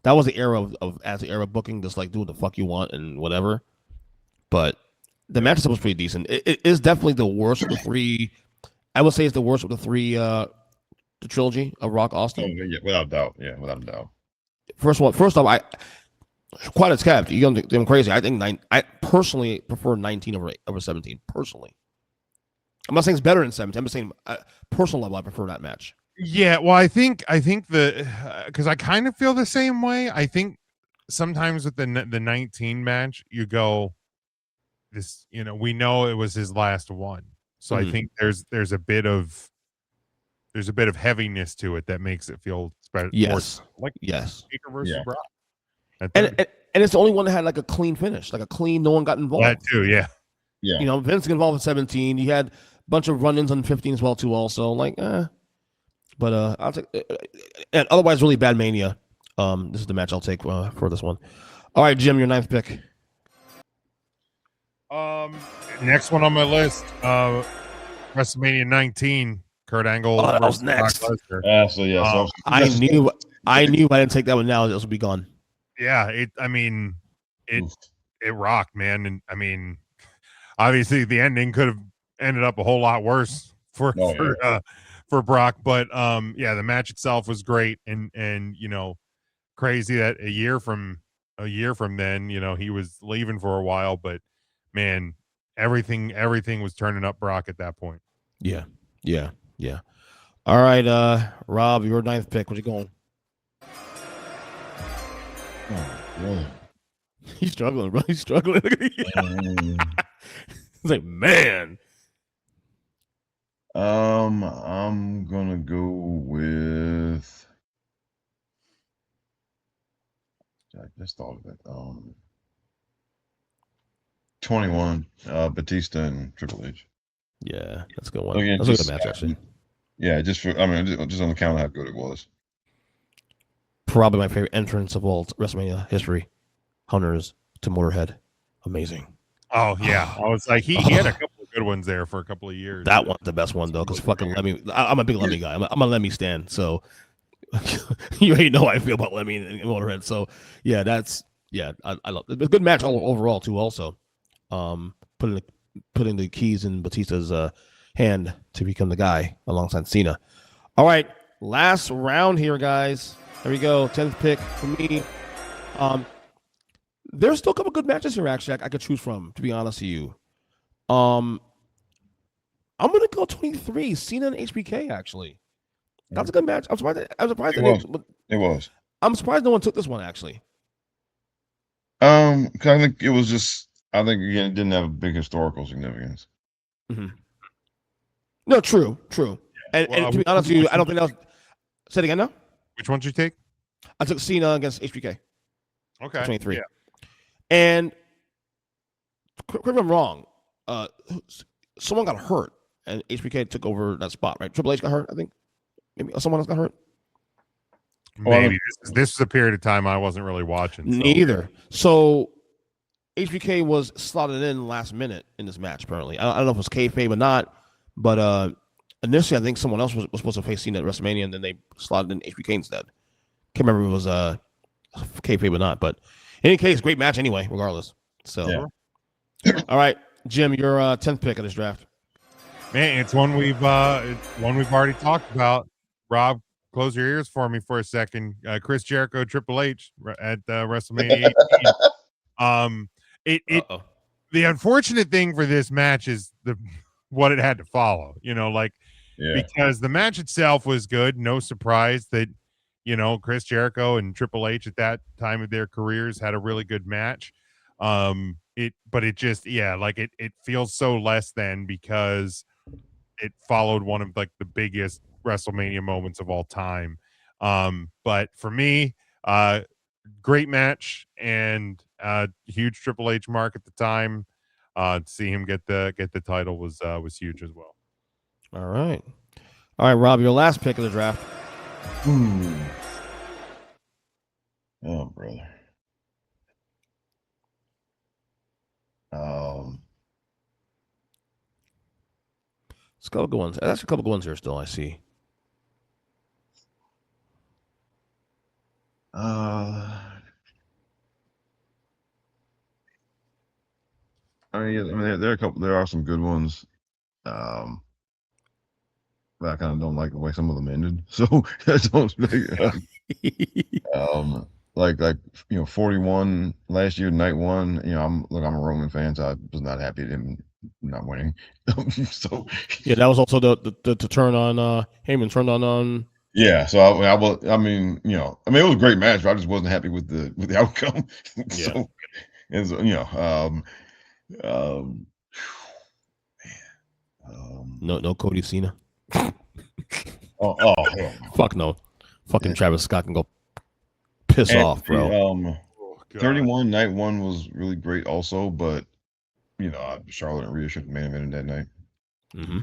that was the era of as the era of booking, just like do what the fuck you want and whatever. But the match itself was pretty decent. It is definitely the worst of the 3. I would say it's the worst of the 3, the trilogy of Rock Austin. Oh, yeah, without doubt. Yeah, without a doubt. First off, I quite as kept. You don't think I'm crazy. I think I personally prefer 19 over 17. Personally, I'm not saying it's better than 17. I'm just saying personal level. I prefer that match. Yeah, well, I think because I kind of feel the same way. I think sometimes with the 19 match, you go, this, we know it was his last one, so I think there's a bit of heaviness to it that makes it feel better. Yes, Taker versus Brock. And it's the only one that had like a clean finish, like a clean. No one got involved. That too, yeah. Vince got involved in 17. You had a bunch of run-ins on 15 as well too. Also, but I'll take. And otherwise, really bad Mania. This is the match I'll take for this one. All right, Jim, your 9th pick. Next one on my list, WrestleMania 19, Kurt Angle. That was next. I knew if I didn't take that one now, this would be gone. Yeah, it rocked, man, and I mean, obviously the ending could have ended up a whole lot worse for Brock, but the match itself was great, and crazy that a year from then, he was leaving for a while, but man, everything was turning up Brock at that point. Yeah. All right, Rob, your 9th pick. Where you going? Oh, really? He's struggling, bro. He's struggling. He's like, man. I'm gonna go with. I just thought of it. 21, Batista and Triple H. Yeah, that's a good one. That's a good match, actually. Yeah, just on the count of how good it was. Probably my favorite entrance of all WrestleMania history. Hunters to Motorhead. Amazing. Oh, yeah. I was like, he had a couple of good ones there for a couple of years. That one's the best one, though, because fucking Lemmy. I'm a big Lemmy guy. I'm a Lemmy stan, so you already know how I feel about Lemmy and Motorhead. So, yeah, I love it. It's a good match overall, too, also. Putting the keys in Batista's hand to become the guy alongside Cena. All right, last round here, guys. There we go. 10th pick for me. There's still a couple good matches here, actually, I could choose from, to be honest with you. I'm going to go 23, Cena and HBK, actually. That's a good match. I'm surprised it was. I'm surprised no one took this one, actually. I think it was just, again, it didn't have a big historical significance. Mm-hmm. No, true. And to be honest with you, I don't think that was. Say it again now. Which one did you take? I took Cena against HBK. Okay. 23. Yeah. And correct me if I'm wrong. Someone got hurt, and HBK took over that spot, right? Triple H got hurt, I think. Maybe someone else got hurt. Maybe this is a period of time I wasn't really watching. So. Neither. So HBK was slotted in last minute in this match. Apparently, I don't know if it was kayfabe or not, but initially I think someone else was supposed to face Cena at WrestleMania, and then they slotted in HBK instead. Can't remember if it was kayfabe or not, but in any case, great match anyway, regardless. So, all right, Jim, your 10th pick of this draft. Man, it's one we've already talked about. Rob, close your ears for me for a second. Chris Jericho, Triple H at WrestleMania 18. The unfortunate thing for this match is what it had to follow. Because the match itself was good. No surprise that Chris Jericho and Triple H at that time of their careers had a really good match. It feels so less than because it followed one of like the biggest WrestleMania moments of all time. But for me, great match and huge Triple H mark at the time. To see him get the title was huge as well. All right, Rob, your last pick of the draft. Oh, brother. It's a couple good ones. That's a couple good ones here still, I see. There are some good ones. But I kind of don't like the way some of them ended. So like 41 last year, night one. I'm a Roman fan, so I was not happy at him not winning. So yeah, that was also the turn on Heyman turned on. Yeah, so it was a great match, but I just wasn't happy with the outcome. Yeah. No Cody Cena. Hell no. Fuck no. Fucking Travis Scott can go piss off, bro. 31 night one was really great also, but Charlotte and Rhea should have main evented that night. Mm-hmm.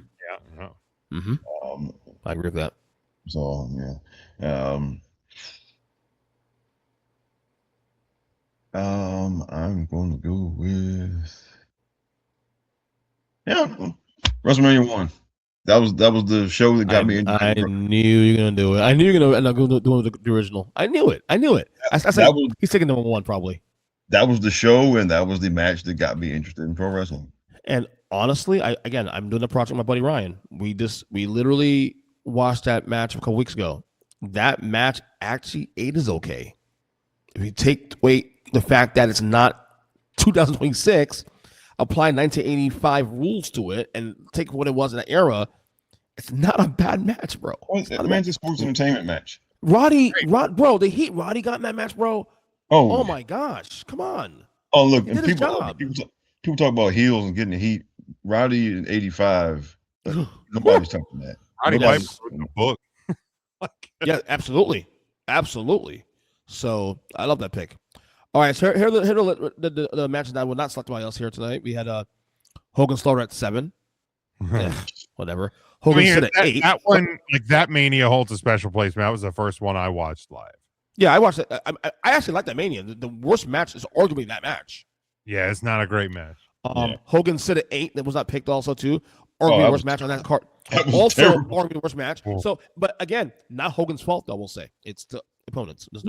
Yeah. Mm-hmm. I agree with that. So I'm going to go with WrestleMania 1. That was the show that got me into I knew you were gonna do it. I knew you were gonna end up doing the original. I knew it. I said he's taking number one probably. That was the show, and that was the match that got me interested in pro wrestling. And honestly, I'm doing a project with my buddy Ryan. We literally watched that match a couple weeks ago. That match actually 8 is okay. If you take away the fact that it's not 2026, apply 1985 rules to it, and take what it was in that era, it's not a bad match, bro. It's a sports entertainment match. Bro, the Heat Roddy got in that match, bro. Oh my gosh, come on. Oh look, and people talk about heels and getting the heat. Roddy in 85, nobody's talking that. Roddy might wrote the book. Yeah, absolutely. So I love that pick. All right, so here are the matches that were not selected by us here tonight. We had Hogan Slaughter at 7. Yeah, whatever. Hogan at 8. That one, like that Mania holds a special place. Man, that was the first one I watched live. Yeah, I watched it. I actually like that Mania. The worst match is arguably that match. Yeah, it's not a great match. Hogan Sid at 8. That was not picked also too. Arguably the worst match on that card. Also arguably the worst match. So, but again, not Hogan's fault though. We'll say it's the opponents. It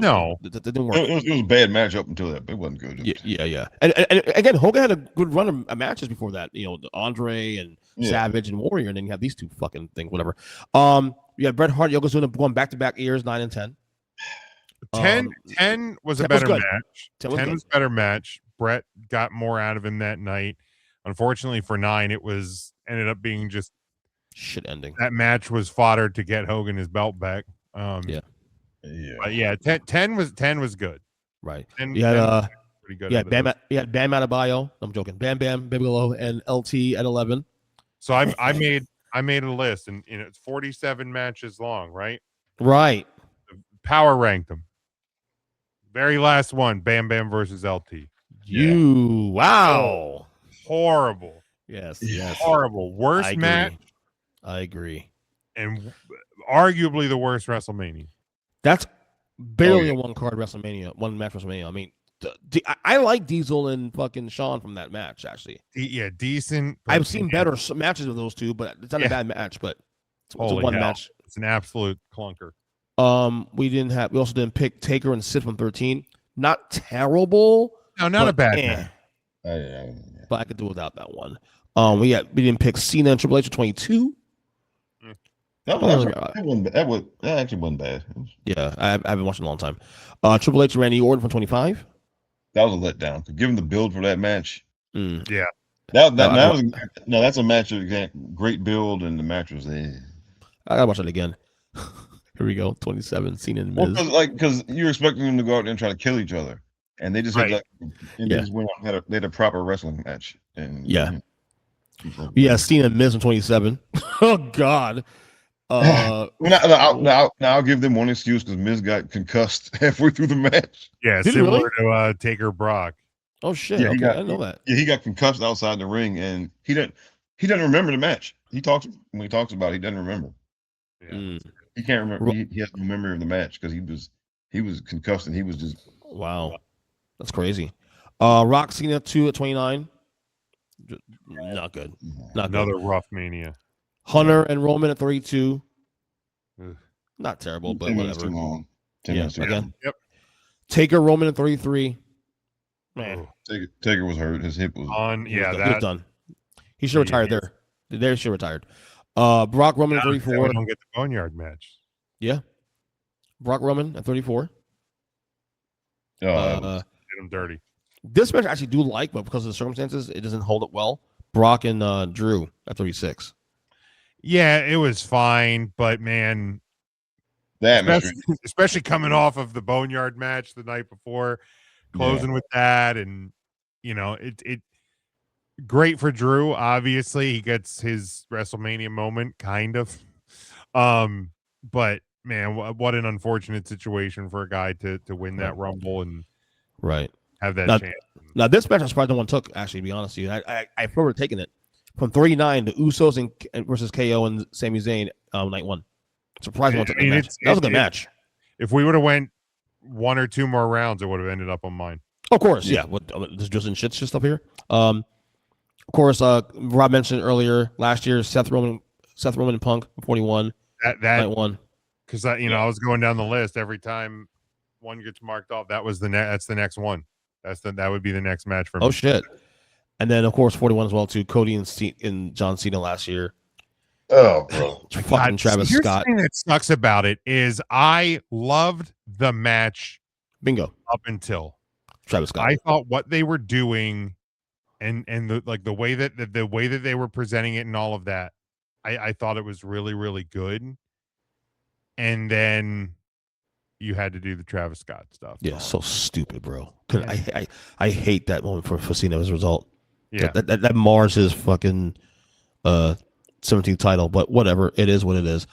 didn't work. It was a bad match up until that. It wasn't good. Yeah. And again, Hogan had a good run of matches before that. Andre and Savage and Warrior, and then you have these two fucking things. Whatever. You had Bret Hart, Yokozuna going back-to-back years, 9 and 10. 10 was a better match. 10 was a better match. Bret got more out of him that night. Unfortunately for 9, it ended up being just shit ending. That match was fodder to get Hogan his belt back. But 10 was good. Right. And you had pretty good. You had Bam Adebayo. I'm joking. Bam Bigelow and LT at 11. So I made a list, and it's 47 matches long, right? Right. Power ranked them. Very last one, Bam Bam versus LT. Wow. Horrible. Yes. Horrible. Worst match. I agree. And arguably the worst WrestleMania. That's barely a one match WrestleMania. I mean, I like Diesel and fucking Shawn from that match, actually. Yeah, decent. I've seen better matches of those two, but it's not a bad match. But it's a one match. It's an absolute clunker. We also didn't pick Taker and Sid from 13. Not terrible. No, not a bad match. But I could do without that one. We didn't pick Cena and Triple H at 22. That actually wasn't bad. Yeah, I haven't watched it in a long time. Triple H and Randy Orton from 25. That was a letdown. Given the build for that match. Yeah. That's a match of great build, and the match was there. I gotta watch it again. Here we go. 27. Cena and Miz. Because you're expecting them to go out there and try to kill each other, and they just they just went out and had a proper wrestling match. And Cena and Miz from 27. Oh God. Now I'll give them one excuse because Miz got concussed halfway through the match. Yeah, similar to Taker Brock. Oh shit! Yeah, I didn't know that. Yeah, he got concussed outside the ring, and he doesn't remember the match. When he talks about it, he doesn't remember. Yeah. He can't remember. He has no memory of the match because he was concussed and he was just wow. That's crazy. Rock Cena 2 at 29. Not good. Not Another good. rough Mania. Hunter and Roman at 32. Not terrible, but 10 whatever. minutes too long. 10 minutes too long. Yep. Taker Roman at 33. Man, Taker was hurt. His hip was on. he was done. He should have retired there. There should have retired. Brock Roman at 34. We don't get the Boneyard match. Yeah. Brock Roman at 34. Get him dirty. This match I actually do like, but because of the circumstances, it doesn't hold up well. Brock and Drew at 36. Yeah, it was fine, but man, especially coming off of the Boneyard match the night before, closing with that, and it great for Drew. Obviously, he gets his WrestleMania moment, kind of. But man, what an unfortunate situation for a guy to win that Rumble and have that chance. Now, this match I'm surprised no one took. Actually, to be honest with you, I prefer taking it from 39 to Usos and versus KO and Sami Zayn night one. Surprised no one took that match. That was a good match. If we would have went one or two more rounds, it would have ended up on mine. Of course, yeah. What just in shit stuff here. Of course, Rob mentioned earlier last year Seth Roman and Punk 41. That night one. Because I was going down the list every time one gets marked off. That's the next one. That would be the next match for me. Oh shit! And then of course 41 as well too. Cody and John Cena last year. Oh, bro! Fucking Travis Scott. The thing that sucks about it is I loved the match. Bingo. Up until Travis Scott. I thought what they were doing, and the way that they were presenting it and all of that, I thought it was really, really good. And then you had to do the Travis Scott stuff. Yeah, so stupid, bro. I hate that moment for Cena as a result. Yeah, that mars his fucking 17th title, but whatever. It is what it is.